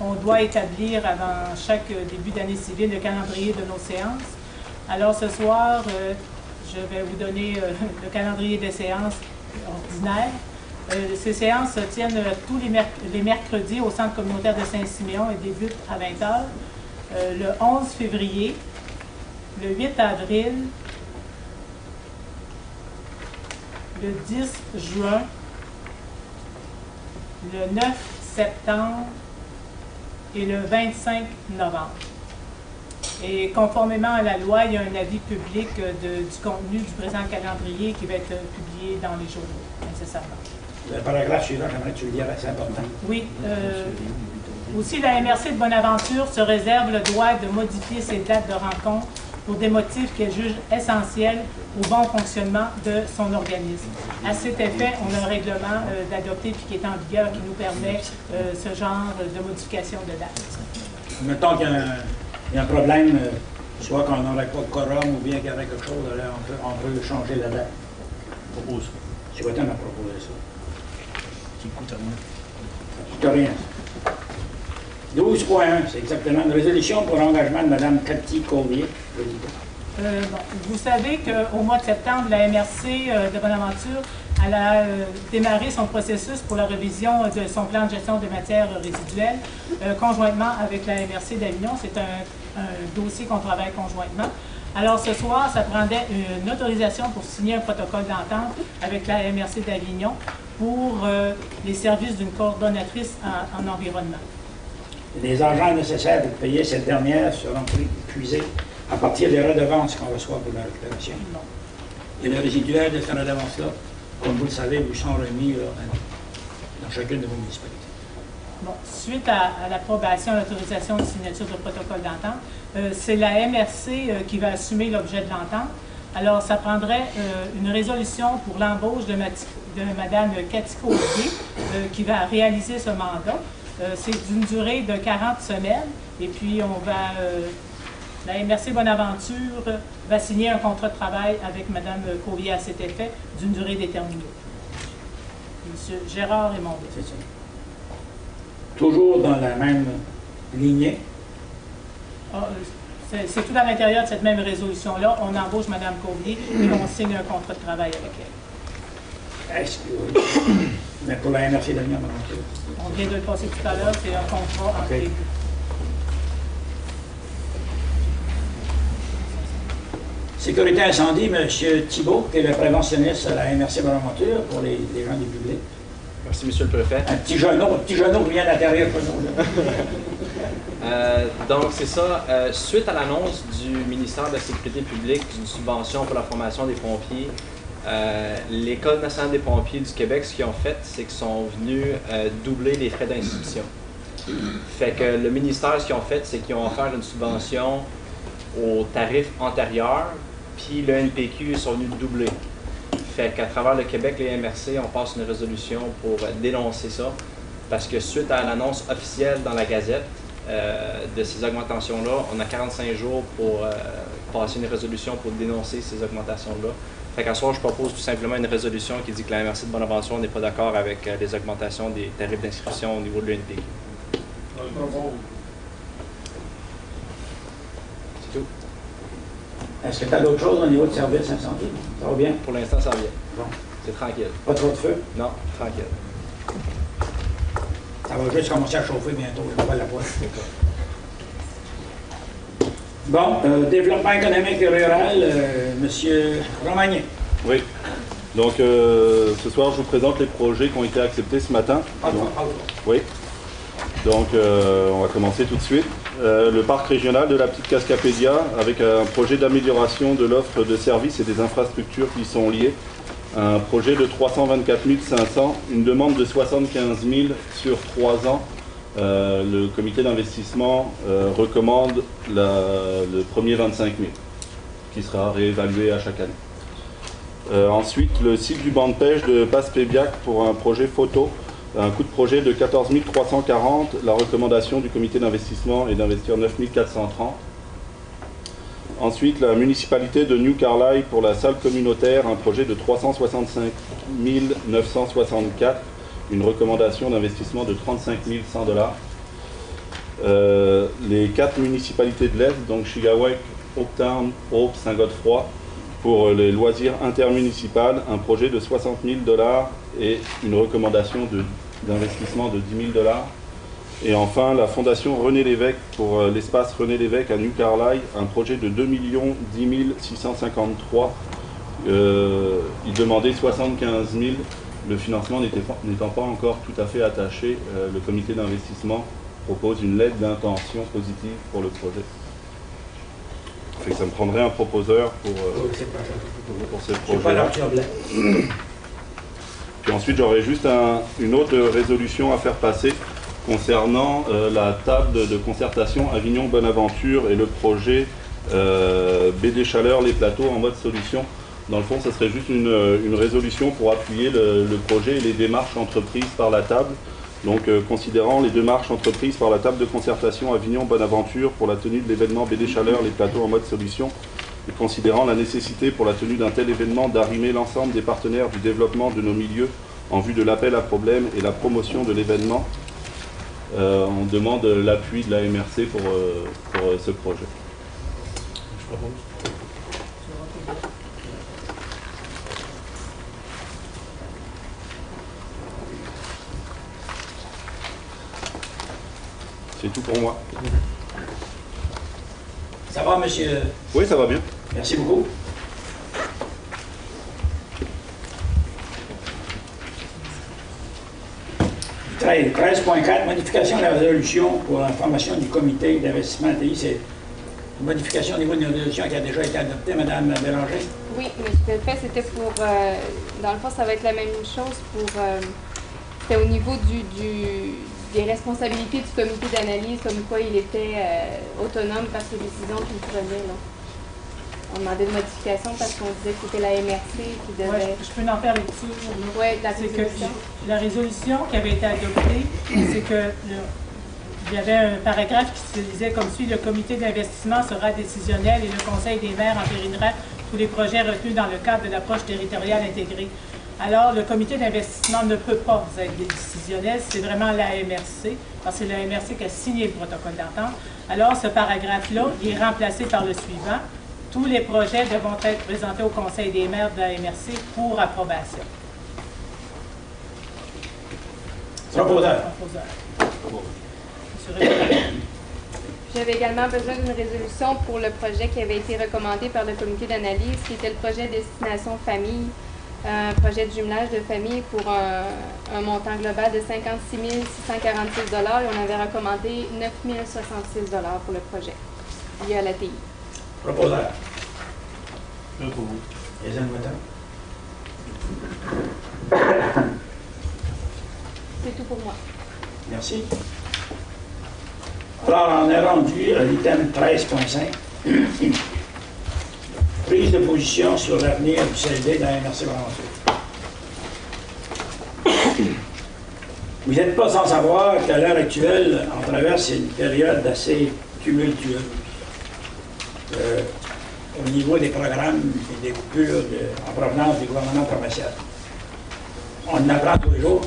on doit établir avant chaque début d'année civile le calendrier de nos séances. Alors ce soir, je vais vous donner le calendrier des séances ordinaires. Ces séances se tiennent tous les mercredis au Centre communautaire de Saint-Siméon et débutent à 20h. Le 11 février, le 8 avril, le 10 juin, le 9 septembre et le 25 novembre. Et conformément à la loi, il y a un avis public du contenu du présent calendrier qui va être publié dans les journaux, nécessairement. Le paragraphe suivant, j'aimerais que tu le dises, c'est important. Oui. Aussi, la MRC de Bonaventure se réserve le droit de modifier ses dates de rencontre pour des motifs qu'elle juge essentiels au bon fonctionnement de son organisme. À cet effet, on a un règlement d'adopter puis qui est en vigueur qui nous permet ce genre de modification de date. Mettons qu'il y a un problème, soit qu'on n'aurait pas de quorum ou bien qu'il y aurait quelque chose, là, on peut changer la date. Propose. Je vais t'en proposer ça. Qui coûte à moi. Ça ne coûte rien. 12.1, c'est exactement une résolution pour l'engagement de Mme Cathy Collier. Vous savez qu'au mois de septembre, la MRC de Bonaventure elle a démarré son processus pour la révision de son plan de gestion des matières résiduelles conjointement avec la MRC d'Avignon. C'est un dossier qu'on travaille conjointement. Alors ce soir, ça prendrait une autorisation pour signer un protocole d'entente avec la MRC d'Avignon pour les services d'une coordonnatrice en environnement. Les argents nécessaires pour payer cette dernière seront épuisés à partir des redevances qu'on reçoit pour la récupération. Non. Et le résiduaire de ces redevances-là, comme vous le savez, vous sont remis là, dans chacune de vos municipalités. Bon, suite à l'approbation et l'autorisation de signature de protocole d'entente, c'est la MRC qui va assumer l'objet de l'entente. Alors, ça prendrait une résolution pour l'embauche de Mme Cathy Collier qui va réaliser ce mandat. C'est d'une durée de 40 semaines et puis la MRC Bonaventure va signer un contrat de travail avec Mme Collier à cet effet d'une durée déterminée. M. Gérard Raymond. C'est ça. Toujours dans la même lignée. C'est tout à l'intérieur de cette même résolution-là. On embauche Mme Collier et on signe un contrat de travail avec elle. Est-ce que... Mais pour la MRC d'Avignon, on vient de le passer tout à l'heure, c'est un contrat entre les deux. Sécurité incendie, M. Thibault, qui est le préventionniste à la MRC Bonaventure pour les gens du public. Merci, M. le Préfet. Un petit genou qui vient d'intérieur pour nous. Donc, c'est ça. Suite à l'annonce du ministère de la Sécurité publique d'une subvention pour la formation des pompiers, l'École nationale des pompiers du Québec, ce qu'ils ont fait, c'est qu'ils sont venus doubler les frais d'inscription. Fait que le ministère, ce qu'ils ont fait, c'est qu'ils ont offert une subvention au tarif antérieur, puis le NPQ sont venus doubler. Fait qu'à travers le Québec, les MRC, on passe une résolution pour dénoncer ça, parce que suite à l'annonce officielle dans la Gazette de ces augmentations-là, on a 45 jours pour passer une résolution pour dénoncer ces augmentations-là. Fait qu'à ce soir, je propose tout simplement une résolution qui dit que la MRC de Bonaventure n'est pas d'accord avec les augmentations des tarifs d'inscription au niveau de l'UNPQ. C'est tout. Est-ce que tu as d'autres choses au niveau de service incendie? Ça va bien? Pour l'instant, ça va bien. Bon. C'est tranquille. Pas trop de feu? Non, tranquille. Ça va juste commencer à chauffer bientôt, je vois la poêle. Bon, développement économique et rural, M. Romagné. Oui. Donc, ce soir, je vous présente les projets qui ont été acceptés ce matin. Oui. Donc, on va commencer tout de suite. Le parc régional de la Petite Cascapédia, avec un projet d'amélioration de l'offre de services et des infrastructures qui sont liées. un projet de 324 500, une demande de 75 000 sur 3 ans. Le comité d'investissement recommande le premier 25 000, qui sera réévalué à chaque année. Ensuite, le site du banc de pêche de Passe-Pébiac pour un projet photo, un coût de projet de 14 340. La recommandation du comité d'investissement est d'investir 9 430. Ensuite, la municipalité de New Carlisle pour la salle communautaire, un projet de 365 964. Une recommandation d'investissement de 35 100 $. Les 4 municipalités de l'Est, donc Chigawek, Hopetown, Hope, Saint-Godefroy, pour les loisirs intermunicipales, un projet de 60 000 $ et une recommandation d'investissement de 10 000 $. Et enfin, la fondation René Lévesque pour l'espace René Lévesque à New Carlisle, un projet de 2 10 653. Il demandait 75 000. Le financement n'étant pas encore tout à fait attaché, le comité d'investissement propose une lettre d'intention positive pour le projet. Ça fait que ça me prendrait un proposeur pour ce projet-là. Puis ensuite, j'aurais juste une autre résolution à faire passer concernant la table de concertation Avignon-Bonaventure et le projet BD Chaleur, les plateaux en mode solution. Dans le fond, ce serait juste une résolution pour appuyer le projet et les démarches entreprises par la table. Donc, considérant les démarches entreprises par la table de concertation Avignon-Bonaventure pour la tenue de l'événement BD Chaleur, les plateaux en mode solution, et considérant la nécessité pour la tenue d'un tel événement d'arrimer l'ensemble des partenaires du développement de nos milieux en vue de l'appel à problèmes et la promotion de l'événement, on demande l'appui de la MRC pour ce projet. Je propose. C'est tout pour moi. Ça va, monsieur? Oui, ça va bien. Merci beaucoup. « 13.4, modification de la résolution pour l'information du comité d'investissement TI. » C'est une modification au niveau d'une résolution qui a déjà été adoptée, Mme Bélanger. Oui, mais ce que je fais, c'était pour... dans le fond, ça va être la même chose pour... c'était au niveau des responsabilités du comité d'analyse, comme quoi il était autonome par ses décisions qu'il prenait. Là. On demandait une modification parce qu'on disait que c'était la MRC qui devait... Ouais, je peux en faire lecture. Oui, la C'est que résolution. la résolution qui avait été adoptée, c'est que il y avait un paragraphe qui se disait comme suit: le comité d'investissement sera décisionnel et le conseil des maires entérinera tous les projets retenus dans le cadre de l'approche territoriale intégrée. Alors, le comité d'investissement ne peut pas être décisionnel, c'est vraiment la MRC, parce que c'est la MRC qui a signé le protocole d'entente. Alors, ce paragraphe-là est remplacé par le suivant: tous les projets devront être présentés au conseil des maires de la MRC pour approbation. Proposeur. J'avais également besoin d'une résolution pour le projet qui avait été recommandé par le comité d'analyse, qui était le projet Destination Famille, un projet de jumelage de famille pour un montant global de 56 646 $, et on avait recommandé 9 066 $ pour le projet via la TI. Proposeur. Je propose. Les votants. C'est tout pour moi. Merci. Alors, on est rendu à l'item 13.5. Prise de position sur l'avenir du CLD dans la MRC Bonaventure. Vous n'êtes pas sans savoir qu'à l'heure actuelle, on traverse une période assez tumultueuse au niveau des programmes et des coupures en provenance du gouvernement provincial. On en apprend tous les jours.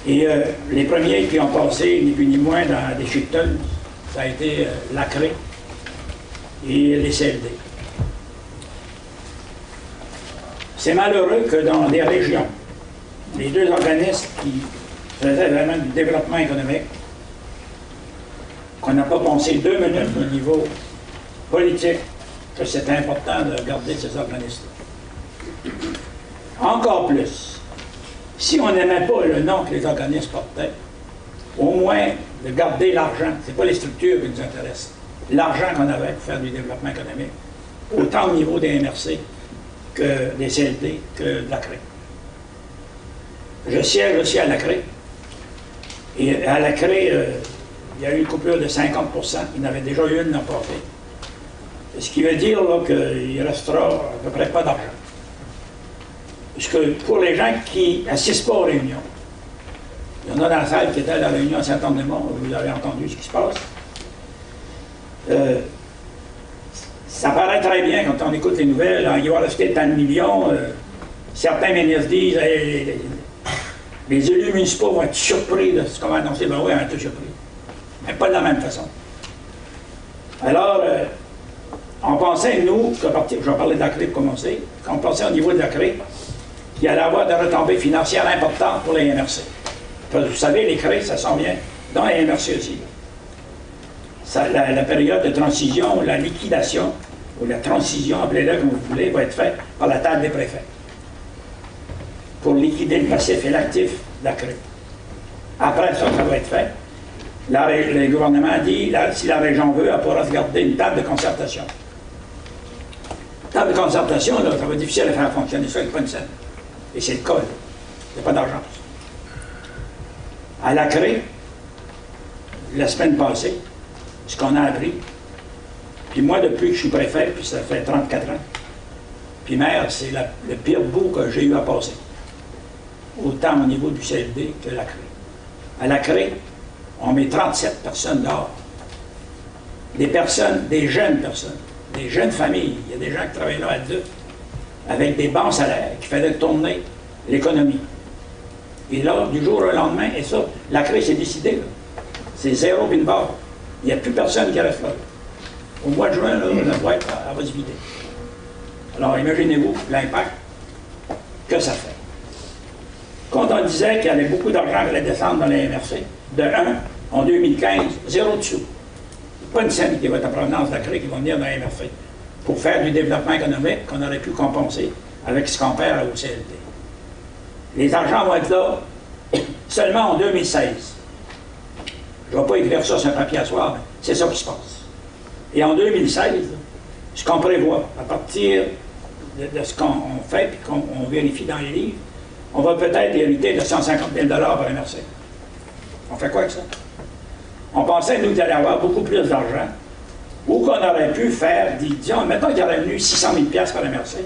Et les premiers qui ont passé, ni plus ni moins, dans des chiqueteuses, ça a été l'ACRE et les CLD. C'est malheureux que dans des régions, les deux organismes qui faisaient vraiment du développement économique, qu'on n'a pas pensé 2 minutes au niveau politique, que c'est important de garder ces organismes-là. Encore plus, si on n'aimait pas le nom que les organismes portaient, au moins de garder l'argent. Ce n'est pas les structures qui nous intéressent. L'argent qu'on avait pour faire du développement économique, autant au niveau des MRC que des CLD que de la CRE. Je siège aussi à la CRE. Et à la CRE, il y a eu une coupure de 50%. Il y en avait déjà eu une l'an passé. Ce qui veut dire qu'il restera à peu près pas d'argent. Parce que pour les gens qui n'assistent pas aux réunions, il y en a dans la salle qui étaient à la réunion à Saint-Anne-de-Mont, vous avez entendu ce qui se passe. Ça paraît très bien quand on écoute les nouvelles, il va rester tant de millions. Certains ministres disent les élus municipaux vont être surpris de ce qu'on va annoncer. Ben oui, on va être surpris. Mais pas de la même façon. Alors, on pensait, nous, je vais parler de la CRE pour commencer, on pensait au niveau de la CRE qu'il allait avoir des retombées financières importantes pour les MRC. Parce que vous savez, les CRE, ça s'en vient dans les MRC aussi. La période de transition, la liquidation, ou la transition, appelez-le comme vous voulez, va être faite par la table des préfets pour liquider le passif et l'actif de la CRE. Après ça, ça va être fait. Le gouvernement dit, si la région veut, elle pourra se garder une table de concertation. Table de concertation, là, ça va être difficile de faire fonctionner ça avec pas une scène. Et c'est le cas, là. Il n'y a pas d'argent. À la CRE, la semaine passée, ce qu'on a appris, puis moi, depuis que je suis préfet, puis ça fait 34 ans, puis maire, c'est le pire bout que j'ai eu à passer. Autant au niveau du CLD que la CRE. À la CRE, on met 37 personnes dehors. Des jeunes personnes, des jeunes familles. Il y a des gens qui travaillent là à deux, avec des bons salaires, qui faisaient tourner l'économie. Et là, du jour au lendemain, et ça, la CRE s'est décidée, là. C'est zéro puis une barre. Il n'y a plus personne qui reste là. Au mois de juin, là, la boîte, elle va se vider. Alors, imaginez-vous l'impact que ça fait. Quand on disait qu'il y avait beaucoup d'argent qui allait descendre dans les MRC, de 1, en 2015, zéro dessous. Pas une scène qui va être en provenance de la CRE qui va venir dans les MRC pour faire du développement économique qu'on aurait pu compenser avec ce qu'on perd au CLD. Les argents vont être là seulement en 2016. Je ne vais pas écrire ça sur un papier à soir, mais c'est ça qui se passe. Et en 2016, ce qu'on prévoit, à partir de ce qu'on fait et qu'on vérifie dans les livres, on va peut-être hériter de 150 000 par MRC. On fait quoi avec ça? On pensait, nous, qu'il allait avoir beaucoup plus d'argent, ou qu'on aurait pu faire, disons, mettons qu'il y aurait venu 600 000 par MRC.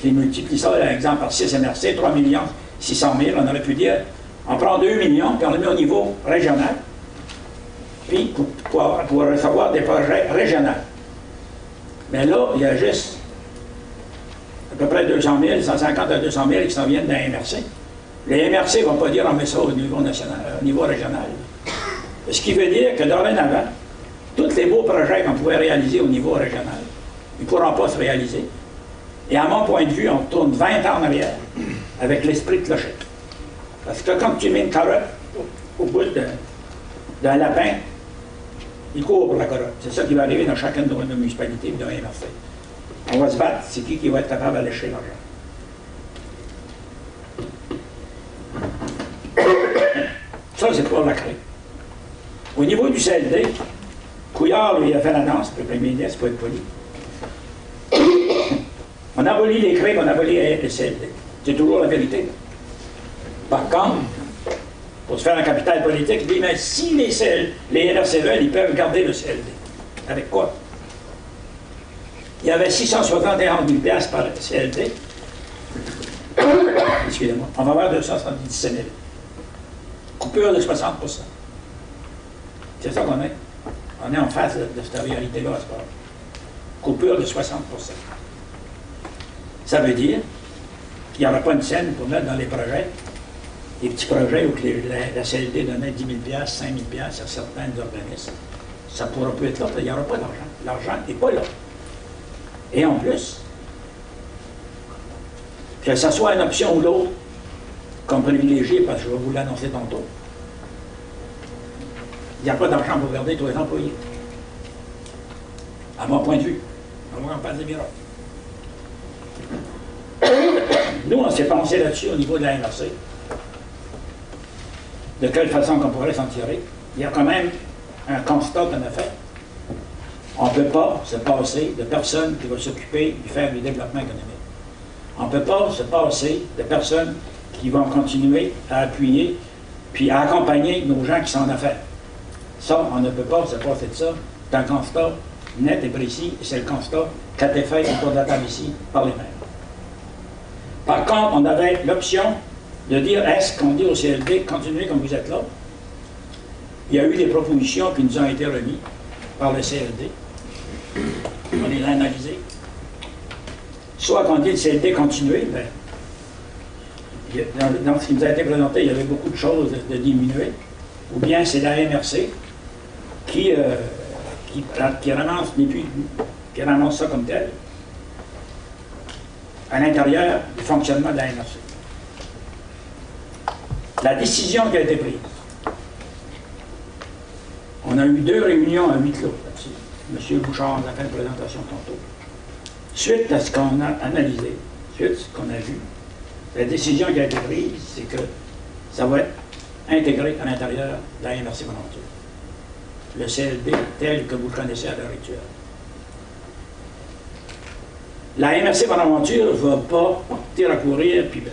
Qui multiplie ça, par exemple, par 6 MRC, 3 600 000, on aurait pu dire, on prend 2 millions, puis on le met au niveau régional, puis pour recevoir des projets régionaux. Mais là, il y a juste à peu près 200 000, 150 à 200 000 qui s'en viennent d'un MRC. Les MRC ne vont pas dire on met ça au niveau national, au niveau régional. Ce qui veut dire que dorénavant, tous les beaux projets qu'on pouvait réaliser au niveau régional, ils ne pourront pas se réaliser. Et à mon point de vue, on tourne 20 ans en arrière avec l'esprit de clochette. Parce que quand tu mets une carotte au bout d'un lapin, il court pour la carotte. C'est ça qui va arriver dans chacune de nos municipalités et de MRC. On va se battre, c'est qui va être capable d'allécher l'argent. Ça, c'est pour la CRE. Au niveau du CLD, Couillard, lui, a fait l'annonce, le premier ministre, pour être poli. On a aboli les CRE, on a aboli les CLD. C'est toujours la vérité. Par contre, pour se faire un capital politique, il dit, mais si les NRC veulent, ils peuvent garder le CLD. Avec quoi? Il y avait 671 000 $ par CLD. Excusez-moi. On va avoir 277 000. Coupure de 60%. C'est ça qu'on est. On est en face de cette réalité-là à ce moment. Coupure de 60%. Ça veut dire qu'il n'y aura pas une scène pour mettre dans les projets, des petits projets où la CLD donnait 10 000 $, 5 000 $ à certains organismes. Ça ne pourra plus être là, il n'y aura pas d'argent. L'argent n'est pas là. Et en plus, que ce soit une option ou l'autre, comme privilégié, parce que je vais vous l'annoncer tantôt, il n'y a pas d'argent pour garder tous les employés. À mon point de vue. À moi, on parle des miracles. Nous, on s'est pensé là-dessus au niveau de la MRC. De quelle façon qu'on pourrait s'en tirer. Il y a quand même un constat qu'on a fait. On ne peut pas se passer de personne qui va s'occuper de faire du développement économique. On ne peut pas se passer de personnes qui vont continuer à appuyer puis à accompagner nos gens qui sont en affaires. Ça, on ne peut pas se passer de ça. C'est un constat net et précis, et c'est le constat qu'a été fait autour de la table ici par les maires. Par contre, on avait l'option de dire, est-ce qu'on dit au CLD, continuez comme vous êtes là? Il y a eu des propositions qui nous ont été remises par le CLD. On les a analysées. Soit qu'on dit le CLD continuez, ben, dans ce qui nous a été présenté, il y avait beaucoup de choses de diminuer. Ou bien c'est la MRC qui ramasse ça comme tel à l'intérieur du fonctionnement de la MRC. La décision qui a été prise, on a eu 2 réunions à 8 clos là-dessus. M. Bouchard a fait une présentation tantôt. Suite à ce qu'on a analysé, suite à ce qu'on a vu, la décision qui a été prise, c'est que ça va être intégré à l'intérieur de la MRC Bonaventure. Le CLD tel que vous le connaissez à l'heure actuelle. La MRC Bonaventure ne va pas partir à courir puis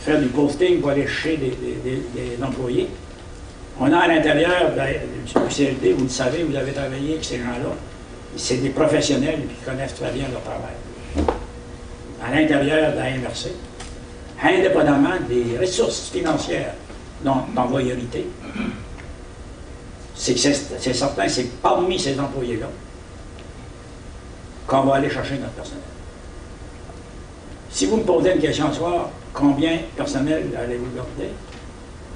faire du posting pour aller chercher des employés. On a à l'intérieur du CLD, vous le savez, vous avez travaillé avec ces gens-là, c'est des professionnels qui connaissent très bien leur travail. À l'intérieur de la MRC, indépendamment des ressources financières d'envoyabilité, c'est certain, c'est parmi ces employés-là qu'on va aller chercher notre personnel. Si vous me posez une question ce soir, combien de personnel allez-vous garder?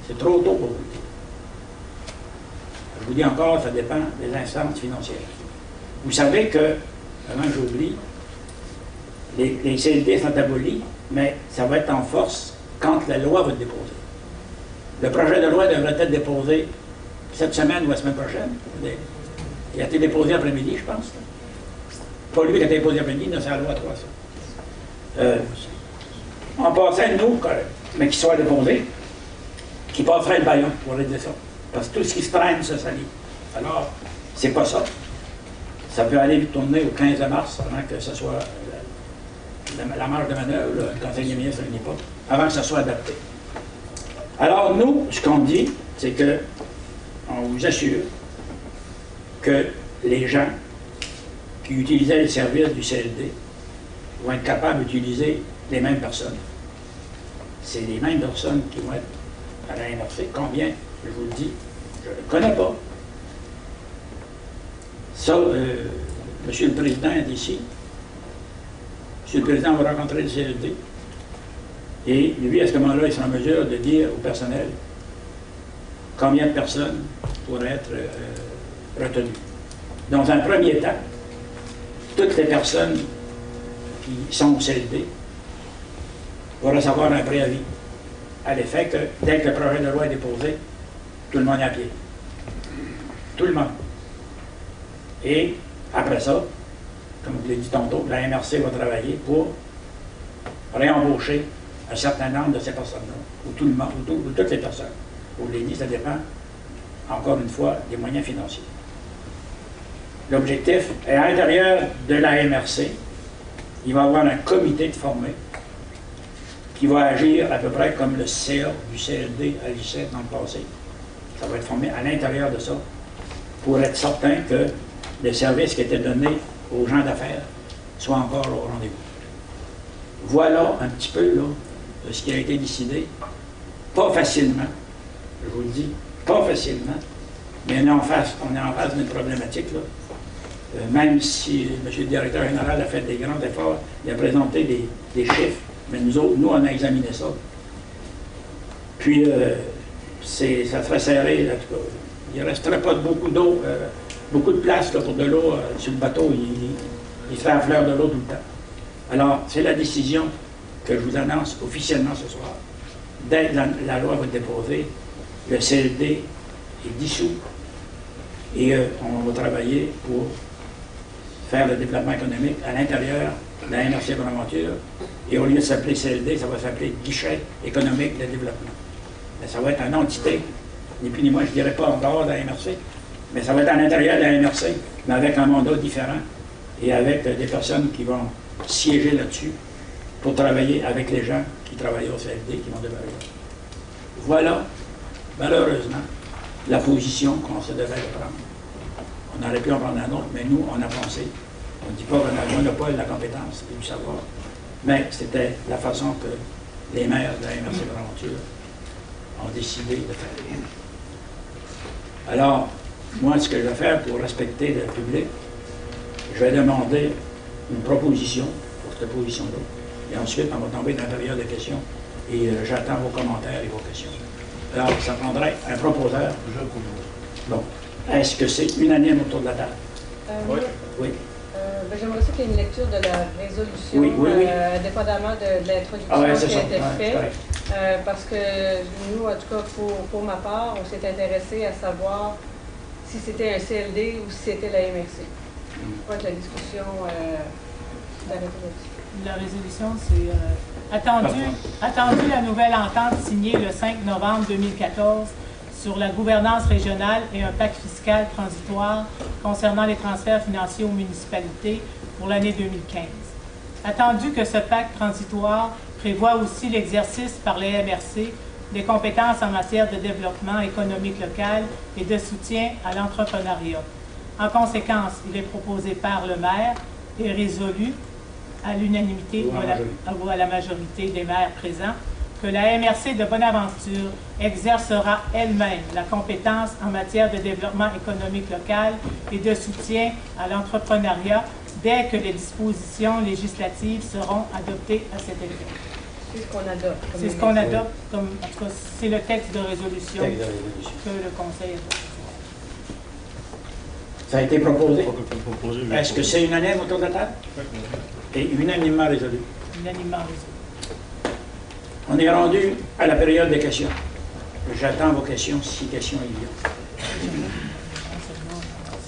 C'est trop tôt pour vous dire. Je vous dis encore, ça dépend des instances financières. Vous savez que, avant que j'oublie, les CLD sont abolis, mais ça va être en force quand la loi va être déposée. Le projet de loi devrait être déposé cette semaine ou la semaine prochaine. Il a été déposé après-midi, je pense. Pas lui qui a été déposé après-midi, c'est la loi 3, ça. En passant, nous, mais qui soit déposé, qui passerait le baillon, pour aller dire ça. Parce que tout ce qui se traîne, ça salit. Alors, c'est pas ça. Ça peut aller tourner au 15 mars avant que ce soit la marge de manœuvre, le Conseil des ministres ne l'est pas, avant que ça soit adapté. Alors, nous, ce qu'on dit, c'est que on vous assure que les gens qui utilisaient les services du CLD vont être capables d'utiliser les mêmes personnes. C'est les mêmes personnes qui vont être à la MRC. Combien, je vous le dis, je ne le connais pas. Ça, Monsieur le Président est ici. Monsieur le Président va rencontrer le CLD. Et lui, à ce moment-là, il sera en mesure de dire au personnel combien de personnes pourraient être retenues. Dans un premier temps, toutes les personnes qui sont au CLD vont recevoir un préavis à l'effet que dès que le projet de loi est déposé, tout le monde est à pied. Tout le monde. Et après ça, comme je l'ai dit tantôt, la MRC va travailler pour réembaucher un certain nombre de ces personnes-là, ou tout le monde, ou toutes les personnes. Vous l'avez dit, ça dépend, encore une fois, des moyens financiers. L'objectif est à l'intérieur de la MRC, il va y avoir un comité de formés qui va agir à peu près comme le CA du CLD agissait dans le passé. Ça va être formé à l'intérieur de ça pour être certain que les services qui étaient donnés aux gens d'affaires soient encore au rendez-vous. Voilà un petit peu là, de ce qui a été décidé. Pas facilement, je vous le dis, pas facilement, mais on est en face d'une problématique là. Même si M. le directeur général a fait des grands efforts, il a présenté des chiffres, mais nous autres, nous, on a examiné ça. Puis, ça serait serré, en tout cas. Il ne resterait pas beaucoup d'eau, beaucoup de place là, pour de l'eau sur le bateau. Il serait à fleur de l'eau tout le temps. Alors, c'est la décision que je vous annonce officiellement ce soir. Dès que la loi va être déposée, le CLD est dissous et on va travailler pour faire le développement économique à l'intérieur de la MRC Bonaventure. Et au lieu de s'appeler CLD, ça va s'appeler Guichet économique de développement. Mais ça va être une entité, ni plus ni moins, je ne dirais pas en dehors de la MRC, mais ça va être à l'intérieur de la MRC, mais avec un mandat différent et avec des personnes qui vont siéger là-dessus pour travailler avec les gens qui travaillent au CLD, qui vont demeurer là. Voilà, malheureusement, la position qu'on se devait de prendre. On aurait pu en prendre un autre, mais nous, on a pensé. On ne dit pas qu'on n'a pas la compétence et du savoir, mais c'était la façon que les maires de la MRC Bonaventure ont décidé de faire. Alors, moi, ce que je vais faire pour respecter le public, je vais demander une proposition pour cette position-là. Et ensuite, on va tomber dans la période de questions. Et j'attends vos commentaires et vos questions. Alors, ça prendrait un proposeur. Bon. Est-ce que c'est unanime autour de la table? Oui. Oui. J'aimerais aussi qu'il y ait une lecture de la résolution, indépendamment de l'introduction qui a été faite. Parce que nous, en tout cas, pour ma part, on s'est intéressé à savoir si c'était un CLD ou si c'était la MRC. Quoi que la discussion d'arrêter là-dessus. La résolution, c'est attendu la nouvelle entente signée le 5 novembre 2014 sur la gouvernance régionale et un pacte fiscal transitoire concernant les transferts financiers aux municipalités pour l'année 2015. Attendu que ce pacte transitoire prévoit aussi l'exercice par les MRC des compétences en matière de développement économique local et de soutien à l'entrepreneuriat. En conséquence, il est proposé par le maire et résolu à l'unanimité ou à la majorité des maires présents que la MRC de Bonaventure exercera elle-même la compétence en matière de développement économique local et de soutien à l'entrepreneuriat dès que les dispositions législatives seront adoptées à cet effet. C'est ce qu'on adopte. C'est ce qu'on adopte, en tout cas, c'est le texte de résolution que le Conseil adopte. Ça a été proposé. Est-ce que c'est unanime autour de la table? Et unanimement résolu. Unanimement résolu. On est rendu à la période des questions. J'attends vos questions, si questions il y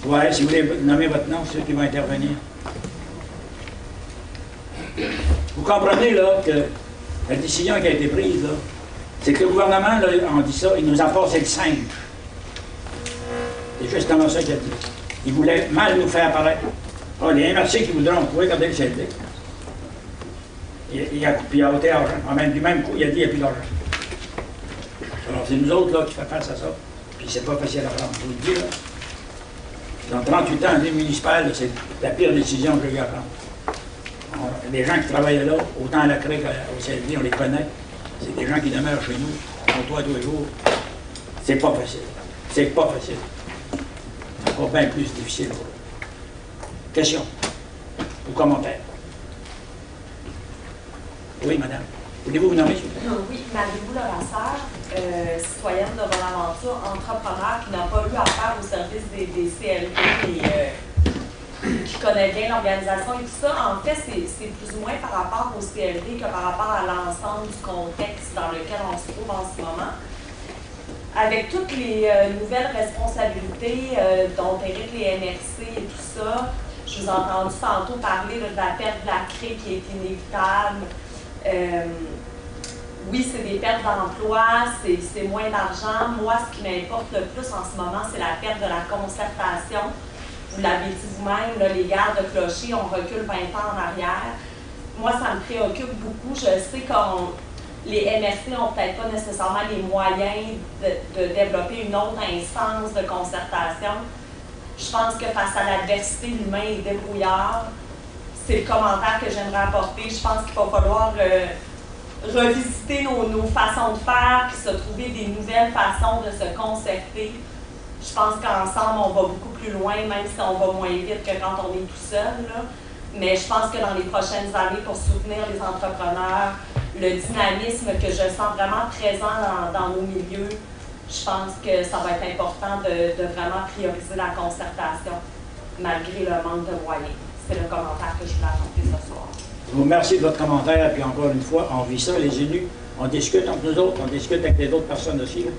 a. Ouais, si vous voulez nommer votre nom, ceux qui vont intervenir. Vous comprenez, là, que la décision qui a été prise, là, c'est que le gouvernement, là, on dit ça, il nous a passé le singe. C'est justement ça qu'il a dit. Il voulait mal nous faire paraître. Oh, les MRC qui voudront, vous pouvez regarder le CLD. Il a ôté l'argent. Du même coup, il a dit qu'il n'y a plus d'argent. Alors, c'est nous autres là, qui fait face à ça. Puis c'est pas facile à prendre. Je vous le dis, là. Dans 38 ans, l'année municipale, c'est la pire décision que j'ai eu à prendre. Les gens qui travaillent là, autant à la CREC qu'au CLD, on les connaît. C'est des gens qui demeurent chez nous, on toit tous les jours. C'est pas facile. C'est pas facile. C'est encore bien plus difficile. Question ou commentaire? Oui, madame. Voulez-vous vous nommer? Oui, Marie-Lou Levasseur, citoyenne de Bonaventure, entrepreneur qui n'a pas eu affaire au service des CLD et qui connaît bien l'organisation et tout ça. En fait, c'est plus ou moins par rapport au CLD que par rapport à l'ensemble du contexte dans lequel on se trouve en ce moment. Avec toutes les nouvelles responsabilités dont héritent les MRC et tout ça, je vous ai entendu tantôt parler de la perte de la CRE qui est inévitable. Oui, c'est des pertes d'emploi, c'est moins d'argent. Moi, ce qui m'importe le plus en ce moment, c'est la perte de la concertation. Vous l'avez dit vous-même, là, les gardes de clocher, on recule 20 ans en arrière. Moi, ça me préoccupe beaucoup. Je sais que les MRC n'ont peut-être pas nécessairement les moyens de développer une autre instance de concertation. Je pense que face à l'adversité, l'humain est débrouillard. C'est le commentaire que j'aimerais apporter. Je pense qu'il va falloir revisiter nos façons de faire puis se trouver des nouvelles façons de se concerter. Je pense qu'ensemble, on va beaucoup plus loin, même si on va moins vite que quand on est tout seul, là. Mais je pense que dans les prochaines années, pour soutenir les entrepreneurs, le dynamisme que je sens vraiment présent dans nos milieux, je pense que ça va être important de vraiment prioriser la concertation, malgré le manque de moyens. C'est le commentaire que je voulais apporter ce soir. Je vous remercie de votre commentaire, puis encore une fois, on vit ça, les élus, on discute entre nous autres, on discute avec les autres personnes aussi. Là.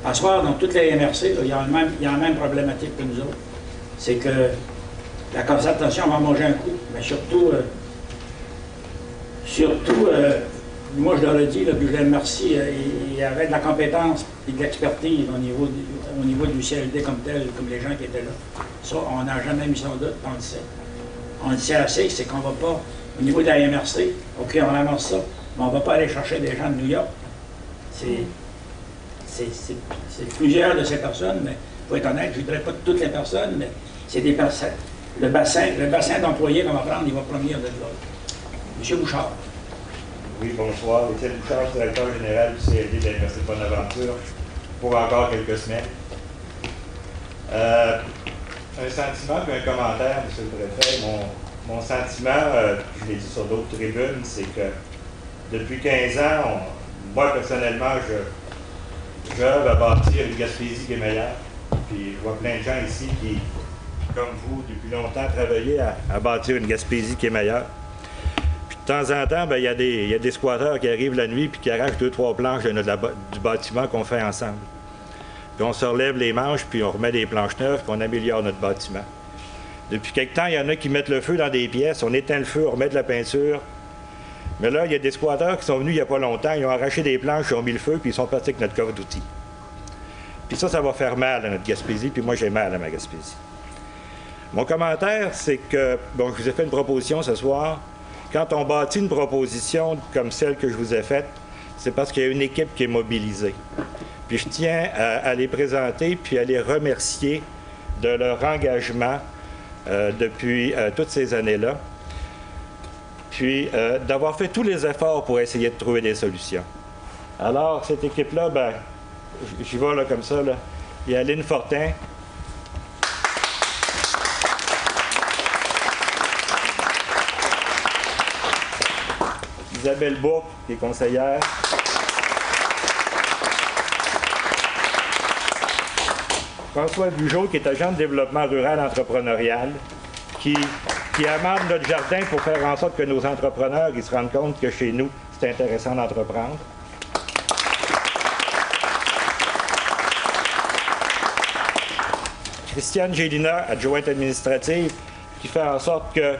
À ce soir, dans toutes les MRC, là, il y a la même problématique que nous autres. C'est que la concertation va manger un coup, mais surtout, moi je leur ai dit, là, puis je les remercie, il y avait de la compétence et de l'expertise au niveau du CLD comme tel, comme les gens qui étaient là. Ça, on n'a jamais mis ça en doute, on le sait. on le sait assez, c'est qu'on ne va pas, au niveau de la MRC, OK, on ramasse ça, mais on ne va pas aller chercher des gens de New York. C'est plusieurs de ces personnes, mais il faut être honnête, je ne dirais pas toutes les personnes, mais c'est des personnes. Le bassin d'employés qu'on va prendre, il va provenir de là. M. Bouchard. Oui, bonsoir. Étienne Bouchard, directeur général du CLD de l'Université de Bonaventure, pour encore quelques semaines. Un sentiment puis un commentaire, M. le Préfet. Mon sentiment, je l'ai dit sur d'autres tribunes, c'est que depuis 15 ans, moi personnellement, je veux bâtir une Gaspésie qui est meilleure. Puis je vois plein de gens ici qui, comme vous, depuis longtemps, travaillent à bâtir une Gaspésie qui est meilleure. Puis de temps en temps, il y a des squatteurs qui arrivent la nuit puis qui arrachent 2-3 planches du bâtiment qu'on fait ensemble. Puis on se relève les manches, puis on remet des planches neuves, puis on améliore notre bâtiment. Depuis quelque temps, il y en a qui mettent le feu dans des pièces, on éteint le feu, on remet de la peinture. Mais là, il y a des squatteurs qui sont venus il n'y a pas longtemps, ils ont arraché des planches, ils ont mis le feu, puis ils sont partis avec notre coffre d'outils. Puis ça va faire mal à notre Gaspésie, puis moi j'ai mal à ma Gaspésie. Mon commentaire, c'est que, bon, je vous ai fait une proposition ce soir. Quand on bâtit une proposition comme celle que je vous ai faite, c'est parce qu'il y a une équipe qui est mobilisée. Puis je tiens à les présenter, puis à les remercier de leur engagement depuis toutes ces années-là. Puis d'avoir fait tous les efforts pour essayer de trouver des solutions. Alors, cette équipe-là, ben, j'y vais là comme ça, là. Il y a Aline Fortin. Isabelle Bourque, qui est conseillère. François Bugeaud, qui est agent de développement rural entrepreneurial, qui amène notre jardin pour faire en sorte que nos entrepreneurs ils se rendent compte que chez nous, c'est intéressant d'entreprendre. Christiane Gélina, adjointe administrative, qui fait en sorte que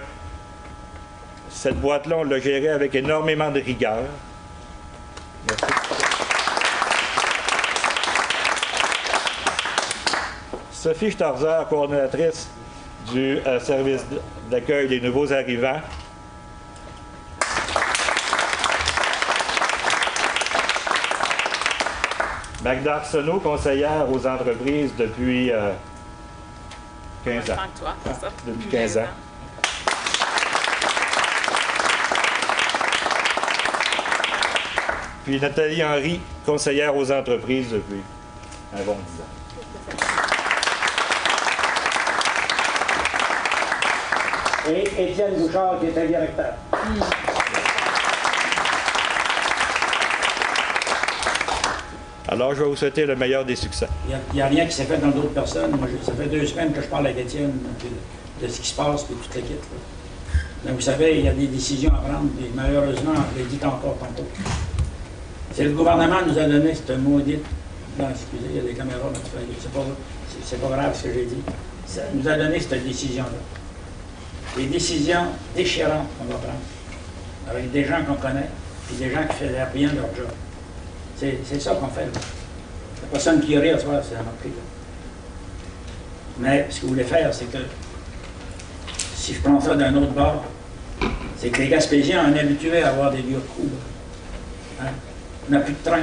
cette boîte-là, on l'a gérée avec énormément de rigueur. Merci. Sophie Starzer, coordonnatrice du service d'accueil des nouveaux arrivants. Magda Arsenault, conseillère aux entreprises depuis 15 ans. Depuis 15 ans. Puis Nathalie Henry, conseillère aux entreprises depuis un bon 10 ans. Et Étienne Bouchard, qui est un directeur. Alors, je vais vous souhaiter le meilleur des succès. Il n'y a rien qui s'est fait dans d'autres personnes. Moi, ça fait 2 semaines que je parle avec Étienne de ce qui se passe et toute l'équipe. Donc, vous savez, il y a des décisions à prendre et malheureusement, je l'ai dit tantôt. C'est le gouvernement qui nous a donné cette maudite... Non, excusez, il y a des caméras, c'est pas grave ce que j'ai dit. Ça nous a donné cette décision-là. Des décisions déchirantes qu'on va prendre, avec des gens qu'on connaît, puis des gens qui ne faisaient rien de leur job. C'est ça qu'on fait. Là. La personne qui rit à soir, c'est remarqué. Mais ce que vous voulez faire, c'est que, si je prends ça d'un autre bord, c'est que les Gaspésiens, on est habitués à avoir des lieux de coups. Hein? On n'a plus de train,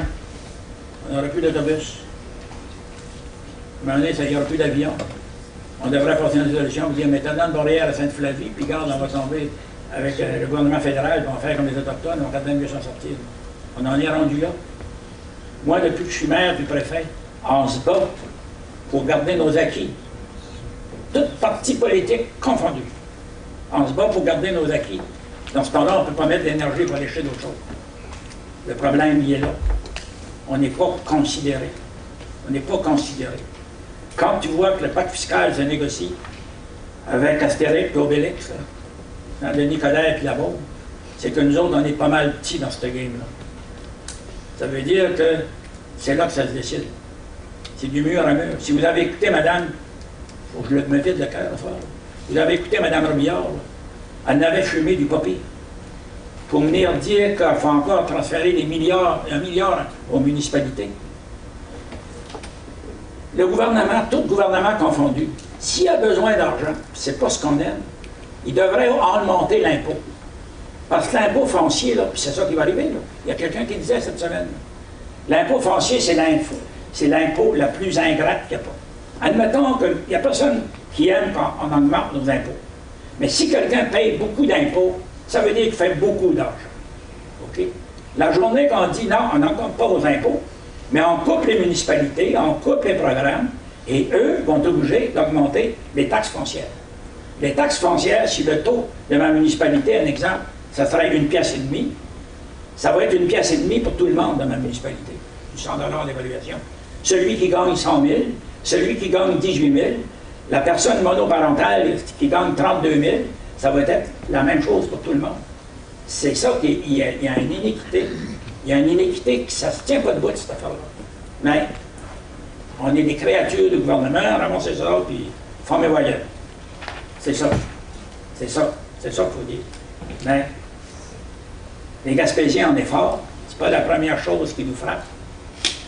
on n'aura plus d'autobus. À un moment donné, il n'y aura plus d'avion. On devrait passer une solution, vous dire maintenant de Montréal à Sainte-Flavie, puis garde, on va tomber avec le gouvernement fédéral, puis on va faire comme les Autochtones, on va quand même mieux s'en sortir. On en est rendu là. Moi, depuis que je suis maire puis préfet, on se bat pour garder nos acquis. Toutes parties politiques confondues. On se bat pour garder nos acquis. Dans ce temps-là, on ne peut pas mettre de l'énergie pour aller chercher d'autres choses. Le problème, il est là. On n'est pas considéré. On n'est pas considéré. Quand tu vois que le pacte fiscal se négocie avec Astérix et Obélix, là, de Nicolas et la Beaume, c'est que nous autres, on est pas mal petits dans cette game-là. Ça veut dire que c'est là que ça se décide. C'est du mur à mur. Si vous avez écouté Madame, il faut que je me vide le cœur à faire. Vous avez écouté Mme Robillard, là, elle n'avait fumé du papier pour venir dire qu'il faut encore transférer des milliards, 1 milliard aux municipalités. Le gouvernement, tout gouvernement confondu, s'il a besoin d'argent, c'est pas ce qu'on aime, ils devraient augmenter l'impôt. Parce que l'impôt foncier, là, puis c'est ça qui va arriver, là. Il y a quelqu'un qui disait cette semaine, l'impôt foncier, c'est l'impôt le plus ingrate qu'il n'y a pas. Admettons qu'il n'y a personne qui aime quand on augmente nos impôts. Mais si quelqu'un paye beaucoup d'impôts, ça veut dire qu'il fait beaucoup d'argent. OK? La journée qu'on dit non, on n'augmente pas aux impôts, mais on coupe les municipalités, on coupe les programmes, et eux vont être obligés d'augmenter les taxes foncières. Les taxes foncières, si le taux de ma municipalité, un exemple, ça serait 1,5 pièce, ça va être 1,5 pièce pour tout le monde dans ma municipalité. 100 $ d'évaluation. Celui qui gagne 100 000, celui qui gagne 18 000, la personne monoparentale qui gagne 32 000, ça va être la même chose pour tout le monde. C'est ça qu'il y a une inéquité. Il y a une inéquité qui ça ne se tient pas debout de cette affaire-là. Mais on est des créatures du gouvernement, ramassez ça, puis formez voyelles. C'est ça. C'est ça. C'est ça qu'il faut dire. Mais les Gaspésiens en effort, c'est pas la première chose qui nous frappe.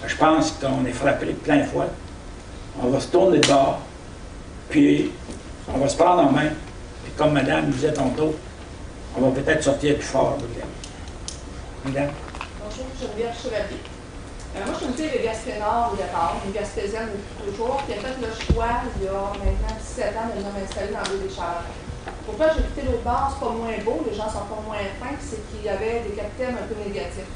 Je pense qu'on est frappé plein de fois. On va se tourner de bord, puis on va se prendre en main. Puis comme madame disait tantôt, on va peut-être sortir plus fort. Madame? Bonjour, Geneviève Chevalier. Moi, je suis une fille de Gaspé-Nord au départ, une Gaspésienne depuis toujours, qui a fait le choix, il y a maintenant 17 ans, de venir m'installer dans l'île des Chaleurs. Pourquoi j'ai quitté l'autre bord? C'est pas moins beau, les gens sont pas moins fins, c'est qu'il y avait des capitaines un peu négatifs.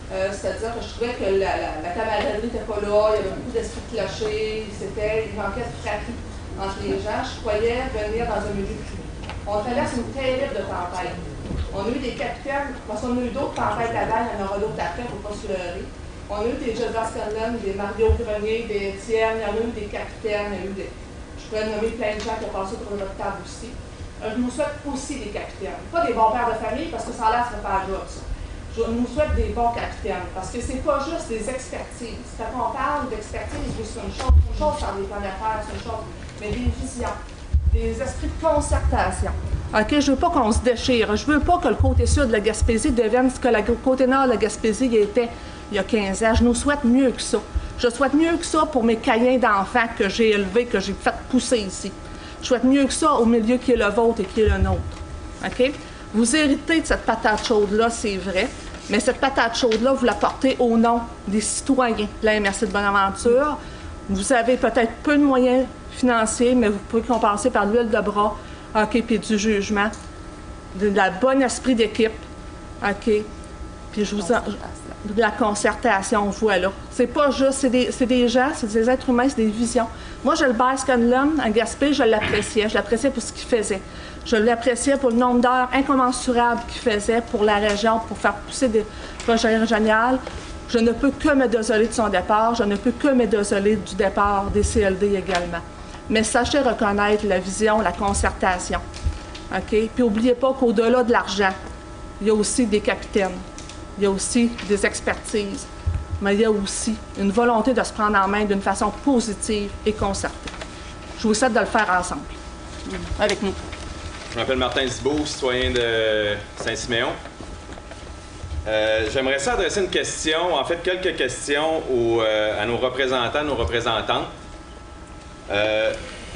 C'est-à-dire que je trouvais que la camaraderie n'était pas là, il y avait beaucoup d'esprit de clocher, il manquait de fratrie entre les gens. Je croyais venir dans un milieu privé. On traverse une terrible de tempête. On a eu des capitaines, parce qu'on a eu d'autres tempêtes avant, il y en aura d'autres après, il ne faut pas se leurrer. On a eu des Joseph Scanlon, des Mario Grenier, des Étienne, il y en a eu des capitaines, il y a eu des... Je pourrais nommer plein de gens qui ont passé pour notre table aussi. Je nous souhaite aussi des capitaines. Pas des bons pères de famille, parce que ça a l'air, ça ne fait pas la job, ça. Je nous souhaite des bons capitaines, parce que c'est pas juste des expertises. Quand on parle d'expertise, oui, c'est une chose faire des plans d'affaires, c'est une chose, mais des visions, des esprits de concertation. OK, je veux pas qu'on se déchire. Je veux pas que le côté sud de la Gaspésie devienne ce que le côté nord de la Gaspésie était il y a 15 ans. Je nous souhaite mieux que ça. Je souhaite mieux que ça pour mes caïens d'enfants que j'ai élevés, que j'ai fait pousser ici. Je souhaite mieux que ça au milieu qui est le vôtre et qui est le nôtre. OK? Vous héritez de cette patate chaude-là, c'est vrai, mais cette patate chaude-là, vous la portez au nom des citoyens de la MRC de Bonaventure. Vous avez peut-être peu de moyens financiers, mais vous pouvez compenser par l'huile de bras, OK, puis du jugement, de la bonne esprit d'équipe, OK, puis je vous en... de la concertation, voilà. C'est pas juste, c'est des gens, c'est des êtres humains, c'est des visions. Moi, je le baisse comme l'homme à Gaspé, je l'appréciais pour ce qu'il faisait. Je l'appréciais pour le nombre d'heures incommensurables qu'il faisait pour la région, pour faire pousser des projets régionaux. Je ne peux que me désoler de son départ, je ne peux que me désoler du départ des CLD également. Mais sachez reconnaître la vision, la concertation. OK? Puis n'oubliez pas qu'au-delà de l'argent, il y a aussi des capitaines. Il y a aussi des expertises, mais il y a aussi une volonté de se prendre en main d'une façon positive et concertée. Je vous souhaite de le faire ensemble, avec nous. Je m'appelle Martin Thibault, citoyen de Saint-Siméon. J'aimerais ça adresser une question, en fait quelques questions à nos représentants, nos représentantes.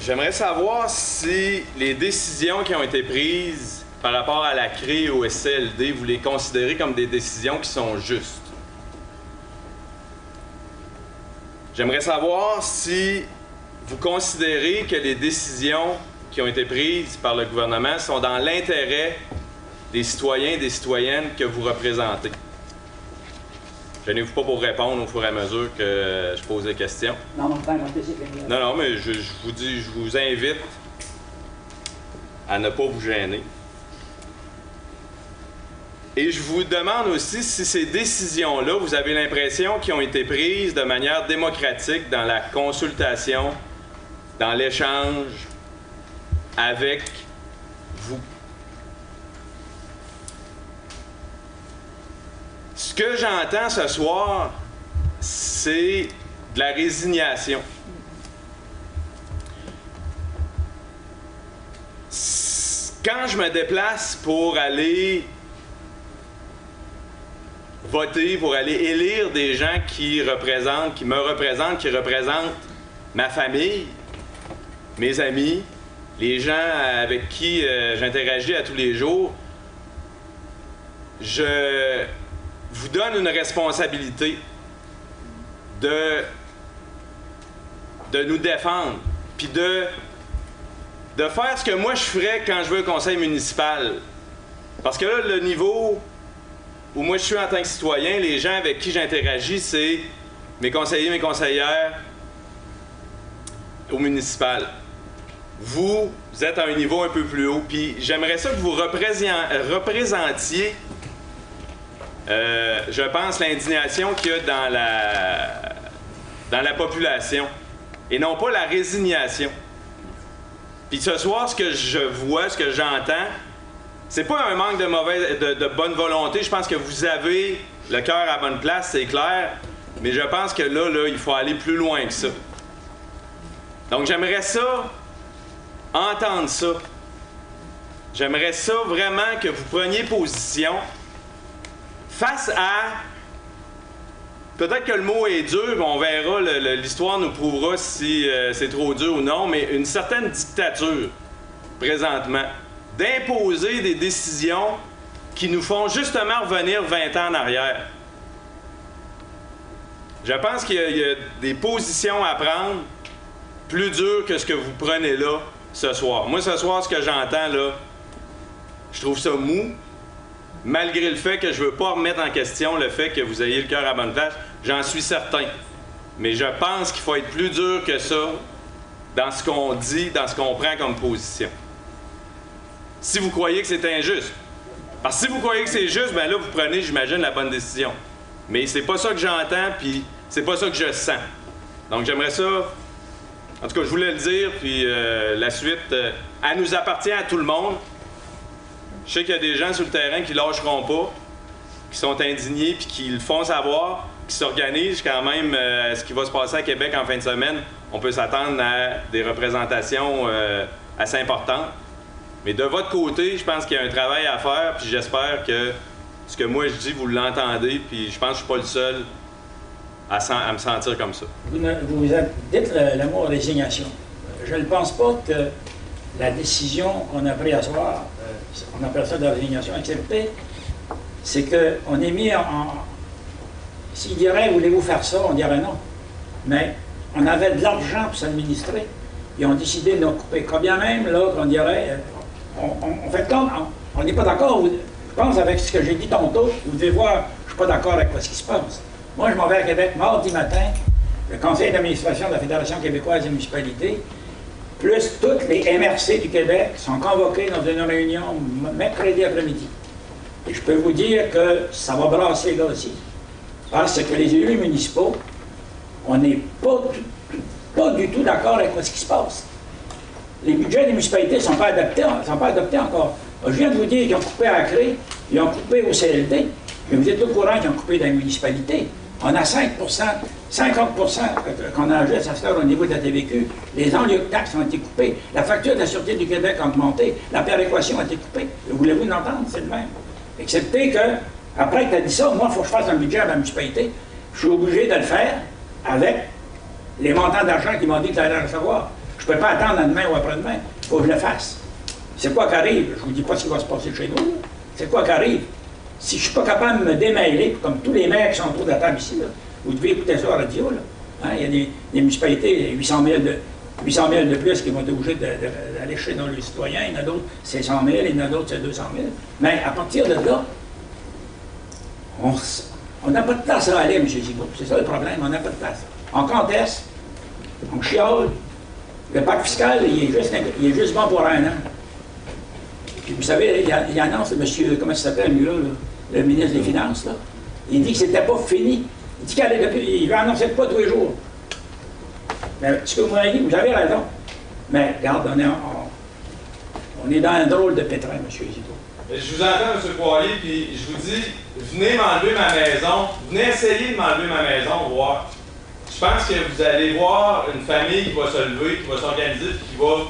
J'aimerais savoir si les décisions qui ont été prises par rapport à la CRE et au SCLD, vous les considérez comme des décisions qui sont justes. J'aimerais savoir si vous considérez que les décisions qui ont été prises par le gouvernement sont dans l'intérêt des citoyens et des citoyennes que vous représentez. Gênez-vous pas pour répondre au fur et à mesure que je pose des questions. Non, mais je vous invite à ne pas vous gêner. Et je vous demande aussi si ces décisions-là, vous avez l'impression qu'elles ont été prises de manière démocratique dans la consultation, dans l'échange avec vous. Ce que j'entends ce soir, c'est de la résignation. Quand je me déplace pour aller voter, pour aller élire des gens qui me représentent, qui représentent ma famille, mes amis, les gens avec qui j'interagis à tous les jours, je vous donne une responsabilité de nous défendre, puis de faire ce que moi je ferais quand je veux un conseil municipal. Parce que là, le niveau où moi je suis en tant que citoyen, les gens avec qui j'interagis, c'est mes conseillers, mes conseillères au municipal. Vous êtes à un niveau un peu plus haut, puis j'aimerais ça que vous représentiez, je pense, l'indignation qu'il y a dans la population, et non pas la résignation. Puis ce soir, ce que je vois, ce que j'entends, c'est pas un manque de bonne volonté. Je pense que vous avez le cœur à la bonne place, c'est clair, mais je pense que là, il faut aller plus loin que ça. Donc j'aimerais ça, entendre ça. J'aimerais ça vraiment que vous preniez position face à... Peut-être que le mot est dur, on verra, l'histoire nous prouvera si c'est trop dur ou non, mais une certaine dictature, présentement, d'imposer des décisions qui nous font justement revenir 20 ans en arrière. Je pense qu'il y a des positions à prendre plus dures que ce que vous prenez là ce soir. Moi, ce soir, ce que j'entends là, je trouve ça mou, malgré le fait que je ne veux pas remettre en question le fait que vous ayez le cœur à la bonne place. J'en suis certain. Mais je pense qu'il faut être plus dur que ça dans ce qu'on dit, dans ce qu'on prend comme position. Si vous croyez que c'est injuste. Parce que si vous croyez que c'est juste, ben là, vous prenez, j'imagine, la bonne décision. Mais c'est pas ça que j'entends, puis c'est pas ça que je sens. Donc j'aimerais ça... En tout cas, je voulais le dire, puis la suite, elle nous appartient à tout le monde. Je sais qu'il y a des gens sur le terrain qui lâcheront pas, qui sont indignés, puis qui le font savoir, qui s'organisent quand même à ce qui va se passer à Québec en fin de semaine. On peut s'attendre à des représentations assez importantes. Mais de votre côté, je pense qu'il y a un travail à faire, puis j'espère que ce que moi je dis, vous l'entendez, puis je pense que je suis pas le seul à me sentir comme ça. Vous dites le mot résignation. Je ne pense pas que la décision qu'on a prise à soir, on appelle ça de la résignation acceptée, c'est qu'on est mis en... S'ils diraient, voulez-vous faire ça, on dirait non. Mais on avait de l'argent pour s'administrer. Ils ont décidé de nous couper. Quand bien même, là, qu'on dirait, on fait comme, on n'est pas d'accord. Je pense, avec ce que j'ai dit tantôt, vous devez voir, je ne suis pas d'accord avec ce qui se passe. Moi, je m'en vais à Québec mardi matin, le conseil d'administration de la Fédération québécoise des municipalités, plus toutes les MRC du Québec sont convoqués dans une réunion mercredi après-midi. Et je peux vous dire que ça va brasser là aussi. Parce que les élus municipaux, on n'est pas du tout d'accord avec ce qui se passe. Les budgets des municipalités ne sont pas adoptés encore. Je viens de vous dire qu'ils ont coupé à la CRE, ils ont coupé au CLD, mais vous êtes au courant qu'ils ont coupé dans les municipalités. On a 5%, 50% qu'on ajoute à faire au niveau de la TVQ. Les enlieux de taxes ont été coupés. La facture de la Sûreté du Québec a augmenté. La péréquation a été coupée. Voulez-vous l'entendre? C'est le même. Excepté que, après que tu as dit ça, moi, il faut que je fasse un budget à ma municipalité. Je suis obligé de le faire avec les montants d'argent qu'ils m'ont dit que j'allais recevoir. Je ne peux pas attendre demain ou après-demain. Il faut que je le fasse. C'est quoi qui arrive? Je ne vous dis pas ce qui va se passer chez nous. C'est quoi qui arrive? Si je ne suis pas capable de me démêler, comme tous les maires qui sont autour de la table ici, là, vous devez écouter ça à la radio. Là. Hein, il y a des municipalités, 800 000 de plus qui vont être obligés d'aller chez nos citoyens. Il y en a d'autres, c'est 100 000, il y en a d'autres, c'est 200 000. Mais à partir de là, on n'a pas de place à aller, M. Zigaud. C'est ça le problème, on n'a pas de place. On conteste, on chiale. Le pacte fiscal, il est juste bon pour un an. Puis vous savez, il annonce, monsieur, comment ça s'appelle, lui, là, le ministre des Finances, là. Il dit que c'était pas fini. Il dit qu'il va annoncer pas tous les jours. Mais ce que vous m'avez dit, vous avez raison. Mais regarde, on est dans un drôle de pétrin, M. Zigaud. Je vous entends, M. Poirier, puis je vous dis, venez m'enlever ma maison, venez essayer de m'enlever ma maison, voir. Je pense que vous allez voir une famille qui va se lever, qui va s'organiser, qui va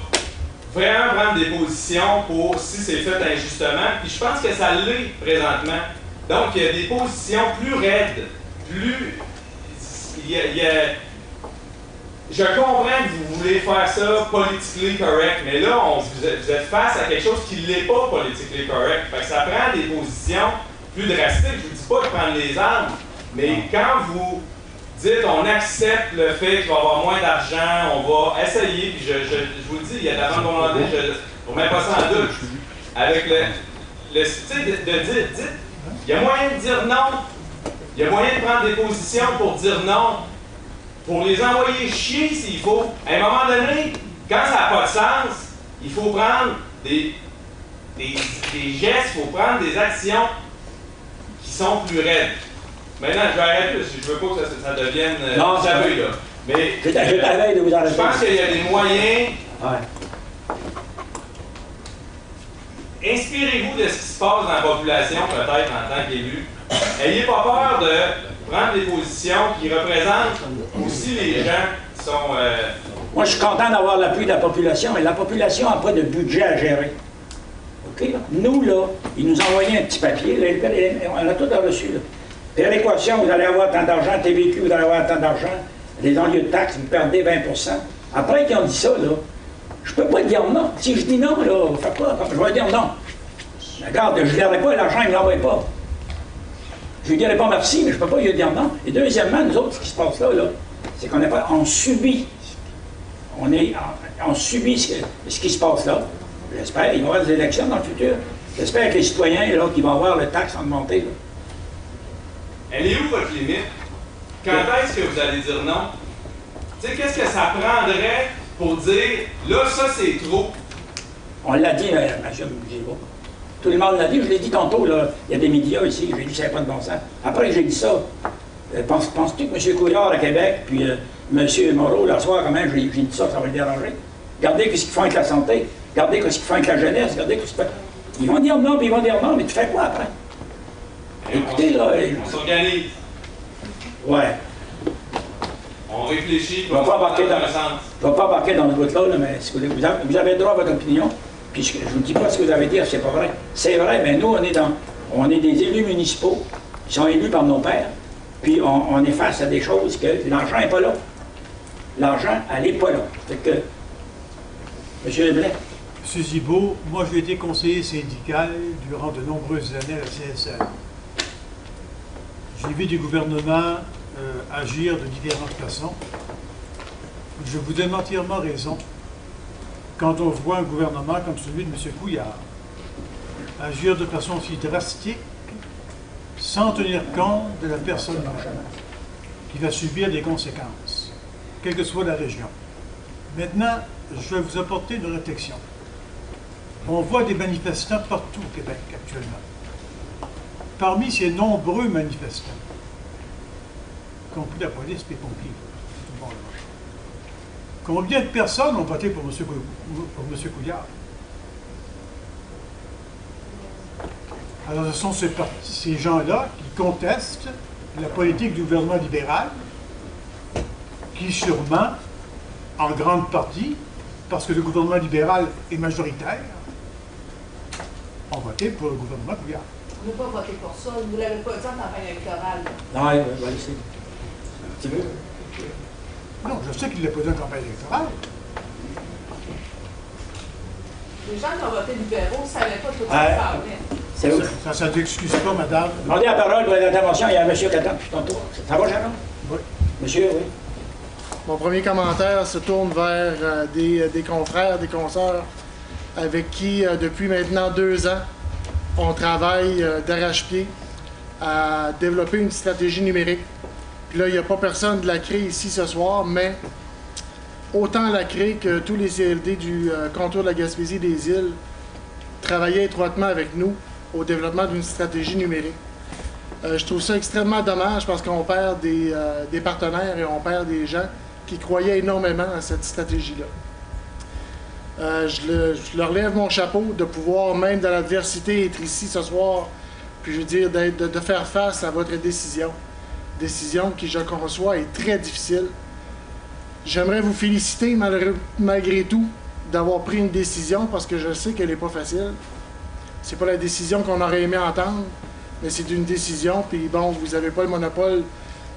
vraiment prendre des positions pour si c'est fait injustement. Puis je pense que ça l'est présentement. Donc, il y a des positions plus raides, plus... je comprends que vous voulez faire ça politically correct, mais là, vous êtes face à quelque chose qui ne l'est pas politically correct. Fait que ça prend des positions plus drastiques. Je ne vous dis pas de prendre les armes, mais quand vous dites on accepte le fait qu'il va y avoir moins d'argent, on va essayer, puis je vous le dis, il y a de la vente volonté, je ne remets pas ça en doute. Avec tu sais, de dire, il y a moyen de dire non, il y a moyen de prendre des positions pour dire non, pour les envoyer chier s'il faut. À un moment donné, quand ça n'a pas de sens, il faut prendre des gestes, il faut prendre des actions qui sont plus raides. Maintenant, je vais arrêter, parce que je veux pas que ça devienne saveux, là. Mais je pense qu'il y a des moyens. Inspirez-vous de ce qui se passe dans la population, peut-être en tant qu'élu. Ayez pas peur de prendre des positions qui représentent aussi les gens qui sont... Moi, je suis content d'avoir l'appui de la population, mais la population n'a pas de budget à gérer. OK? Là? Nous, là, ils nous ont envoyé un petit papier, là, on a tout reçu, là. Péréquation, vous allez avoir tant d'argent, TVQ, vous allez avoir tant d'argent, les enlieux de taxes, vous perdez 20 %. Après qu'ils ont dit ça, là, je peux pas dire non. Si je dis non, là, faites quoi? Je vais dire non. Regarde, je ne dirai pas l'argent, il ne l'envoie pas. Je ne lui dirai pas merci, mais je ne peux pas lui dire non. Et deuxièmement, nous autres, ce qui se passe là, c'est qu'on on subit. On subit ce qui se passe là. J'espère, il va y avoir des élections dans le futur. J'espère que les citoyens, là, qui vont avoir le taxe augmenté, là. Elle est où votre limite? Quand est-ce que vous allez dire non? Tu sais, qu'est-ce que ça prendrait pour dire, là, ça, c'est trop? On l'a dit, M. Gibault. Tout le monde l'a dit, je l'ai dit tantôt, là. Il y a des médias ici, j'ai dit que ça n'avait pas de bon sens. Après, j'ai dit ça. Penses-tu que M. Couillard à Québec, puis M. Moreau, la soir, quand même, j'ai dit ça, ça va le déranger? Regardez ce qu'ils font avec la santé. Regardez ce qu'ils font avec la jeunesse. Regardez ce qu'ils font. Ils vont dire non, puis ils vont dire non, mais tu fais quoi après? Écoutez, là... On s'organise. Ouais. On réfléchit. Je ne vais pas embarquer dans le bout là, mais vous avez droit à votre opinion. Puis je ne vous dis pas ce que vous avez dit, c'est pas vrai. C'est vrai, mais nous, on est des élus municipaux qui sont élus par nos pairs. Puis on est face à des choses que l'argent n'est pas là. L'argent, elle n'est pas là. Fait que... M. Leblanc. M. Gibault, moi j'ai été conseiller syndical durant de nombreuses années à la CSL. J'ai vu des gouvernements agir de différentes façons. Je vous donne entièrement raison quand on voit un gouvernement comme celui de M. Couillard agir de façon aussi drastique sans tenir compte de la personne qui va subir des conséquences, quelle que soit la région. Maintenant, je vais vous apporter une réflexion. On voit des manifestants partout au Québec actuellement. Parmi ces nombreux manifestants, y compris la police et les pompiers, tout le monde. Combien de personnes ont voté pour M. Couillard? Alors, ce sont ces gens-là qui contestent la politique du gouvernement libéral, qui sûrement, en grande partie, parce que le gouvernement libéral est majoritaire, ont voté pour le gouvernement Couillard. On n'a pas voté pour ça. Vous ne l'avez pas dit en campagne électorale. Non, on va laisser. Tu veux? Non, je sais qu'il ne l'a pas dit en campagne électorale. Les gens qui ont voté libéraux ne savaient pas tout ce qui parlait. C'est où? Ça ne t'excuse pas, madame. Demandez la parole pour l'intervention. Il y a un monsieur qui attend depuis tantôt. Ça va, Gérard? Oui. Monsieur, oui. Mon premier commentaire se tourne vers des confrères, des consoeurs avec qui, depuis maintenant 2 ans, on travaille d'arrache-pied à développer une stratégie numérique. Puis là, il n'y a pas personne de la CRE ici ce soir, mais autant la CRE que tous les CLD du contour de la Gaspésie des îles travaillaient étroitement avec nous au développement d'une stratégie numérique. Je trouve ça extrêmement dommage parce qu'on perd des partenaires et on perd des gens qui croyaient énormément à cette stratégie-là. Je leur lève mon chapeau de pouvoir, même dans l'adversité, être ici ce soir, puis je veux dire, de faire face à votre décision. Décision qui, je conçois, est très difficile. J'aimerais vous féliciter, malgré tout, d'avoir pris une décision, parce que je sais qu'elle n'est pas facile. C'est pas la décision qu'on aurait aimé entendre, mais c'est une décision, puis bon, vous n'avez pas le monopole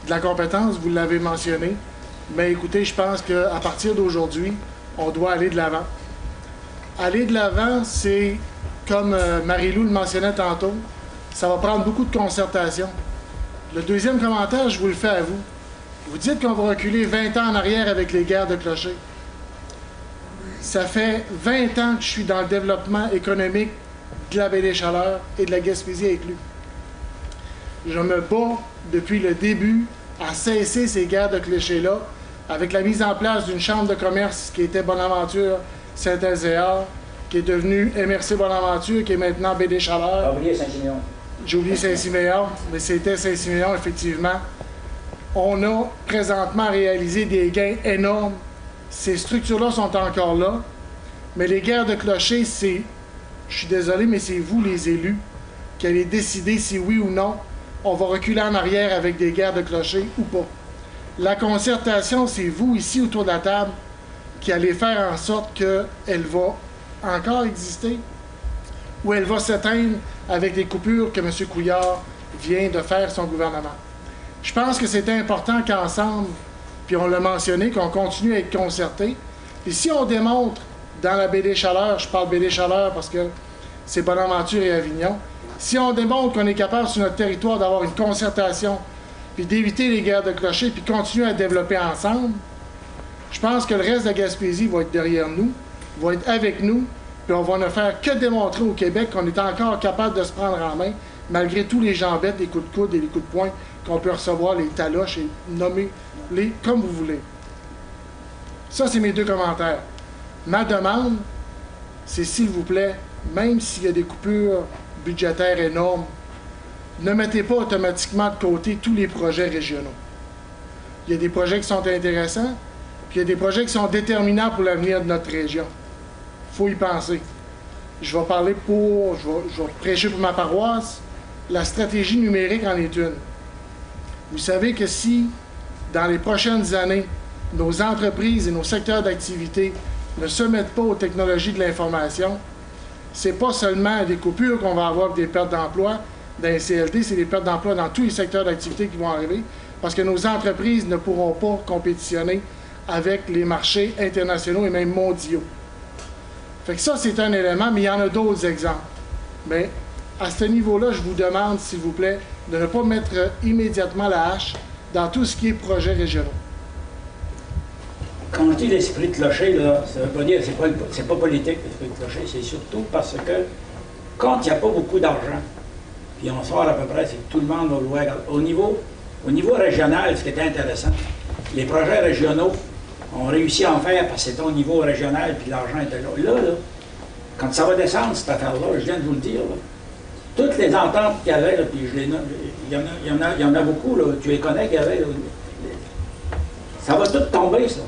de la compétence, vous l'avez mentionné. Mais écoutez, je pense qu'à partir d'aujourd'hui, on doit aller de l'avant. Aller de l'avant, c'est, comme Marie-Lou le mentionnait tantôt, ça va prendre beaucoup de concertation. Le deuxième commentaire, je vous le fais à vous. Vous dites qu'on va reculer 20 ans en arrière avec les guerres de clochers. Ça fait 20 ans que je suis dans le développement économique de la Baie-des-Chaleurs et de la Gaspésie inclus. Je me bats depuis le début à cesser ces guerres de clochers-là avec la mise en place d'une chambre de commerce qui était Bonaventure Saint-Alzéar, qui est devenue MRC Bonaventure, qui est maintenant Baie-des-Chaleurs. J'ai oublié Saint-Siméon. J'ai oublié Saint-Siméon, mais c'était Saint-Siméon, effectivement. On a présentement réalisé des gains énormes. Ces structures-là sont encore là, mais les guerres de clochers, c'est, je suis désolé, mais c'est vous, les élus, qui allez décider si oui ou non on va reculer en arrière avec des guerres de clochers ou pas. La concertation, c'est vous, ici, autour de la table, qui allez faire en sorte qu'elle va encore exister ou elle va s'éteindre avec les coupures que M. Couillard vient de faire son gouvernement. Je pense que c'est important qu'ensemble, puis on l'a mentionné, qu'on continue à être concertés. Et si on démontre dans la Baie-des-Chaleurs, je parle Baie-des-Chaleurs parce que c'est Bonaventure et Avignon, si on démontre qu'on est capable sur notre territoire d'avoir une concertation, puis d'éviter les guerres de clochers, puis continuer à développer ensemble, je pense que le reste de la Gaspésie va être derrière nous, va être avec nous, puis on va ne faire que démontrer au Québec qu'on est encore capable de se prendre en main, malgré tous les jambettes, les coups de coude et les coups de poing qu'on peut recevoir, les taloches, et nommer-les comme vous voulez. Ça, c'est mes deux commentaires. Ma demande, c'est s'il vous plaît, même s'il y a des coupures budgétaires énormes, ne mettez pas automatiquement de côté tous les projets régionaux. Il y a des projets qui sont intéressants, puis il y a des projets qui sont déterminants pour l'avenir de notre région. Il faut y penser. Je vais prêcher pour ma paroisse. La stratégie numérique en est une. Vous savez que si, dans les prochaines années, nos entreprises et nos secteurs d'activité ne se mettent pas aux technologies de l'information, c'est pas seulement des coupures qu'on va avoir, des pertes d'emploi dans les CLD, c'est des pertes d'emploi dans tous les secteurs d'activité qui vont arriver, parce que nos entreprises ne pourront pas compétitionner avec les marchés internationaux et même mondiaux. Fait que ça, c'est un élément, mais il y en a d'autres exemples. Mais à ce niveau-là, je vous demande, s'il vous plaît, de ne pas mettre immédiatement la hache dans tout ce qui est projets régionaux. Quand on dit l'esprit de clocher, là, ça veut pas dire, c'est pas politique l'esprit de clocher, c'est surtout parce que quand il n'y a pas beaucoup d'argent, puis on sort à peu près, c'est que tout le monde va vouloir. Au niveau régional, ce qui est intéressant, les projets régionaux ont réussi à en faire parce que c'était au niveau régional, puis l'argent était là. Là, quand ça va descendre, cette affaire-là, je viens de vous le dire, là, toutes les ententes qu'il y avait, là, puis il y en a beaucoup, là, tu les connais qu'il y avait, là, ça va tout tomber, ça.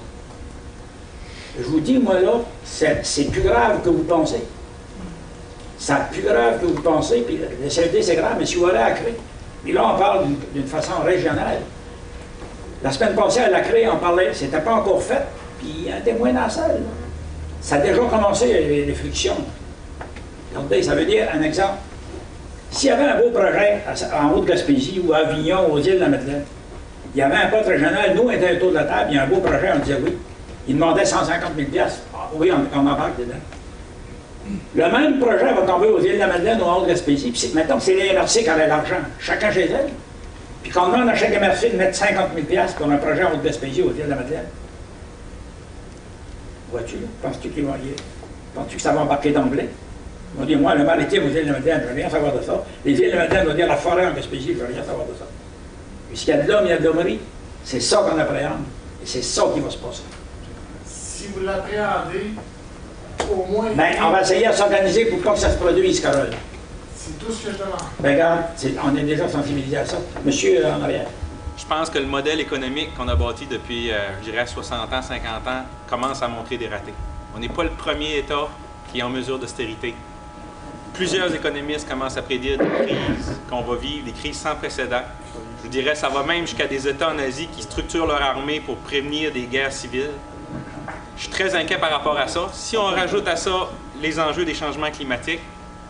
Je vous dis, moi, là, c'est plus grave que vous pensez. C'est plus grave que vous pensez, puis le CLD, c'est grave, mais si vous allez à la CRE, puis là, on parle d'une façon régionale. La semaine passée, à la CRE, on parlait, c'était pas encore fait, puis il y a un témoin dans la salle. Là. Ça a déjà commencé, les frictions. Regardez, ça veut dire, un exemple, s'il y avait un beau projet en Haute-Gaspésie ou à Avignon, aux îles de la Madeleine, il y avait un poste régional, nous, on était autour de la table, il y a un beau projet, on disait oui. Il demandait 150 000 $. Ah, oui, on embarque dedans. Le même projet va tomber aux îles de la Madeleine ou en Haute-Gaspésie. Puis maintenant, c'est les MRC qui ont l'argent, chacun chez elles. Puis quand on demande à chaque MRC de mettre 50 000 $ pour un projet en Haute-Gaspésie aux îles de la Madeleine, vois-tu, penses-tu qu'ils vont y aller? Penses-tu que ça va embarquer d'emblée? Ils vont dire, moi, le maritime aux îles de la Madeleine, je ne veux rien savoir de ça. Les îles de la Madeleine vont dire, la forêt en Gaspésie, je ne veux rien savoir de ça. Puisqu'il y a de l'homme, il y a de l'hommerie. C'est ça qu'on appréhende. Et c'est ça qui va se passer. Si vous l'appréhendez, au moins... Bien, on va essayer de s'organiser pour pas que ça se produise, Carole. C'est tout ce que je demande. Bien, regarde, on est déjà sensibilisé à ça. Monsieur en arrière. Je pense que le modèle économique qu'on a bâti depuis, je dirais, 60 ans, 50 ans, commence à montrer des ratés. On n'est pas le premier État qui est en mesure d'austérité. Plusieurs économistes commencent à prédire des crises qu'on va vivre, des crises sans précédent. Je vous dirais, ça va même jusqu'à des États en Asie qui structurent leur armée pour prévenir des guerres civiles. Je suis très inquiet par rapport à ça. Si on rajoute à ça les enjeux des changements climatiques,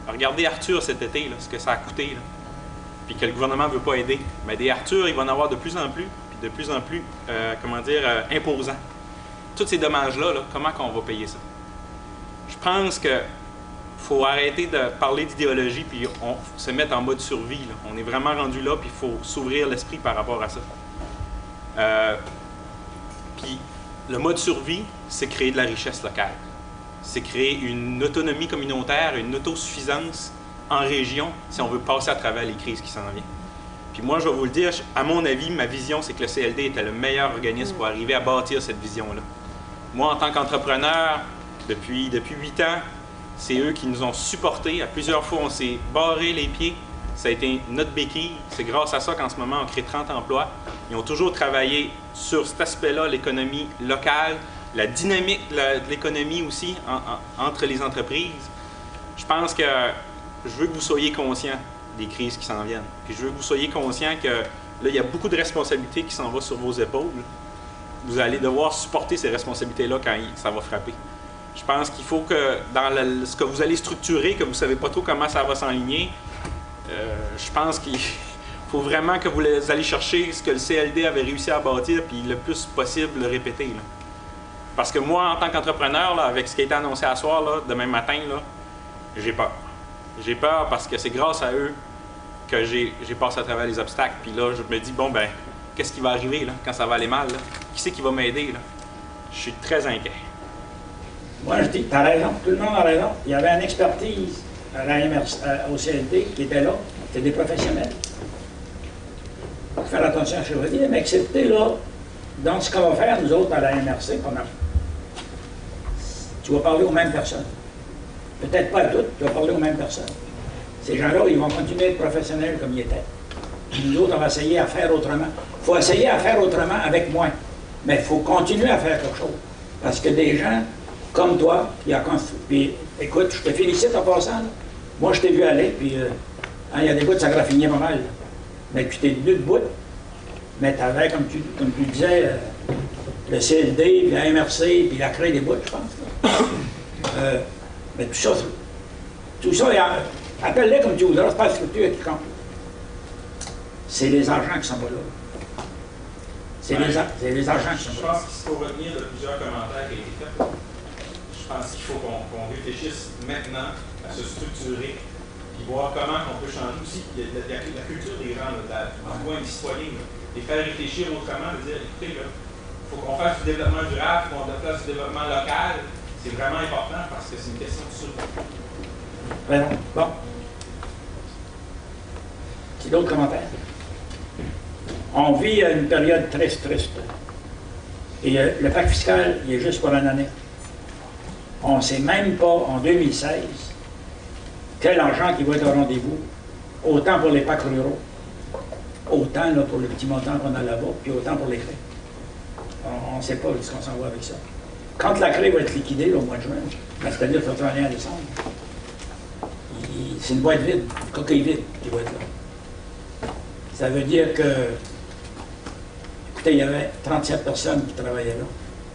regardez Arthur cet été, là, ce que ça a coûté, là, puis que le gouvernement ne veut pas aider. Mais des Arthur, il va en avoir de plus en plus. Puis de plus en plus, imposant. Tous ces dommages-là, comment qu'on va payer ça? Je pense que faut arrêter de parler d'idéologie puis se mettre en mode survie. Là. On est vraiment rendu là, puis il faut s'ouvrir l'esprit par rapport à ça. Puis le mode survie, c'est créer de la richesse locale. C'est créer une autonomie communautaire, une autosuffisance en région si on veut passer à travers les crises qui s'en viennent. Puis moi, je vais vous le dire, à mon avis, ma vision, c'est que le CLD était le meilleur organisme pour arriver à bâtir cette vision-là. Moi, en tant qu'entrepreneur, depuis 8 ans, c'est eux qui nous ont supportés. À plusieurs fois, on s'est barré les pieds. Ça a été notre béquille. C'est grâce à ça qu'en ce moment, on crée 30 emplois. Ils ont toujours travaillé sur cet aspect-là, l'économie locale, la dynamique de l'économie aussi entre les entreprises. Je pense que je veux que vous soyez conscients des crises qui s'en viennent. Puis je veux que vous soyez conscients que là, il y a beaucoup de responsabilités qui s'en vont sur vos épaules. Vous allez devoir supporter ces responsabilités-là quand ça va frapper. Je pense qu'il faut que dans ce que vous allez structurer, que vous ne savez pas trop comment ça va s'enligner, je pense qu'il faut vraiment que vous allez chercher ce que le CLD avait réussi à bâtir, puis le plus possible le répéter. Là. Parce que moi, en tant qu'entrepreneur, là, avec ce qui a été annoncé à soir, là, demain matin, j'ai peur. J'ai peur parce que c'est grâce à eux que j'ai passé à travers les obstacles. Puis là, je me dis, bon, ben, qu'est-ce qui va arriver là, quand ça va aller mal? Là? Qui c'est qui va m'aider? Je suis très inquiet. Moi, je dis, tu as raison, tout le monde a raison. Il y avait une expertise à la au CLD qui était là. C'était des professionnels. Il faut faire attention à ce que je veux dire, mais accepter, là, donc ce qu'on va faire, nous autres, à la MRC, tu vas parler aux mêmes personnes. Peut-être pas à toutes, tu vas parler aux mêmes personnes. Ces gens-là, ils vont continuer à être professionnels comme ils étaient. Nous autres, on va essayer à faire autrement. Il faut essayer à faire autrement avec moins. Mais il faut continuer à faire quelque chose. Parce que des gens comme toi, puis écoute, je te félicite en passant. Là. Moi, je t'ai vu aller, puis il y a des bouts, ça graffignait pas mal. Là. Mais tu t'es tenu debout. Mais tu avais, comme tu disais, le CLD, puis la MRC, puis la CRE des bouts, je pense. Mais tout ça, appelle-les comme tu voudras, c'est pas la structure qui compte. C'est les argents qui sont pas là. C'est les argents qui sont pas là. Je pense qu'il faut retenir de plusieurs commentaires qui ont été faits. Je pense qu'il faut qu'on réfléchisse maintenant à se structurer et voir comment on peut changer aussi la culture des gens, du point des citoyens, et faire réfléchir autrement, de dire, écoutez, il faut qu'on fasse du développement durable, qu'on fasse du développement local. C'est vraiment important parce que c'est une question de survie. Vraiment. Bon. C'est d'autres commentaires? On vit une période très triste. Et le pacte fiscal, il est juste pour une année. On ne sait même pas, en 2016, quel argent qui va être au rendez-vous, autant pour les packs ruraux, autant là, pour le petit montant qu'on a là-bas, puis autant pour les CRE. On ne sait pas ce qu'on s'en va avec ça. Quand la CRE va être liquidée là, au mois de juin, c'est-à-dire le 31 décembre, c'est une boîte vide, une coquille vide qui va être là. Ça veut dire que, écoutez, il y avait 37 personnes qui travaillaient là.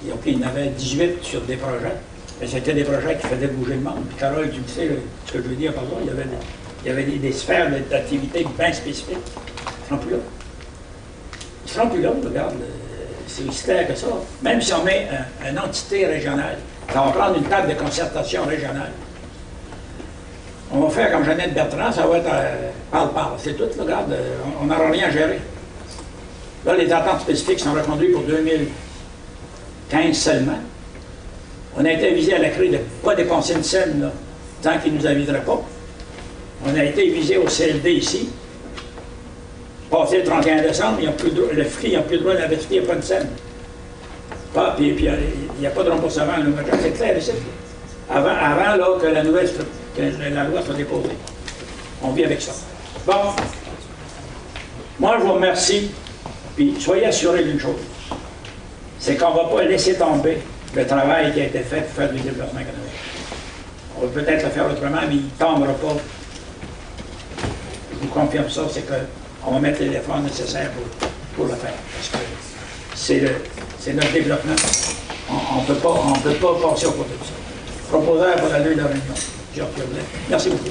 Et OK, il y en avait 18 sur des projets, mais c'était des projets qui faisaient bouger le monde. Puis Carole, tu sais ce que je veux dire par là, il y avait des sphères d'activité bien spécifiques. Ils ne seront plus là. Ils ne seront plus là, regarde. C'est aussi clair que ça. Même si on met une entité régionale, ça va prendre une table de concertation régionale. On va faire comme Jeannette Bertrand, ça va être parle-parle. C'est tout, regarde, on n'aura rien à gérer. Là, les attentes spécifiques sont reconduites pour 2015 seulement. On a été avisé à la CRE de ne pas dépenser une scène là, tant qu'ils ne nous aviseraient pas. On a été avisé au CLD ici. Passé le 31 décembre, le FRI n'a plus le droit d'investir, il n'y a pas de scène. Puis il n'y a pas de remboursement. C'est clair ici. Avant là, que la loi soit déposée. On vit avec ça. Bon. Moi, je vous remercie. Puis soyez assurés d'une chose. C'est qu'on ne va pas laisser tomber le travail qui a été fait pour faire du développement économique. On va peut-être le faire autrement, mais il ne tombera pas. Je vous confirme ça, c'est qu'on va mettre les efforts nécessaires pour le faire. Parce que c'est notre développement. On ne peut pas passer au côté de ça. Proposeur pour la levée de la réunion. Merci beaucoup.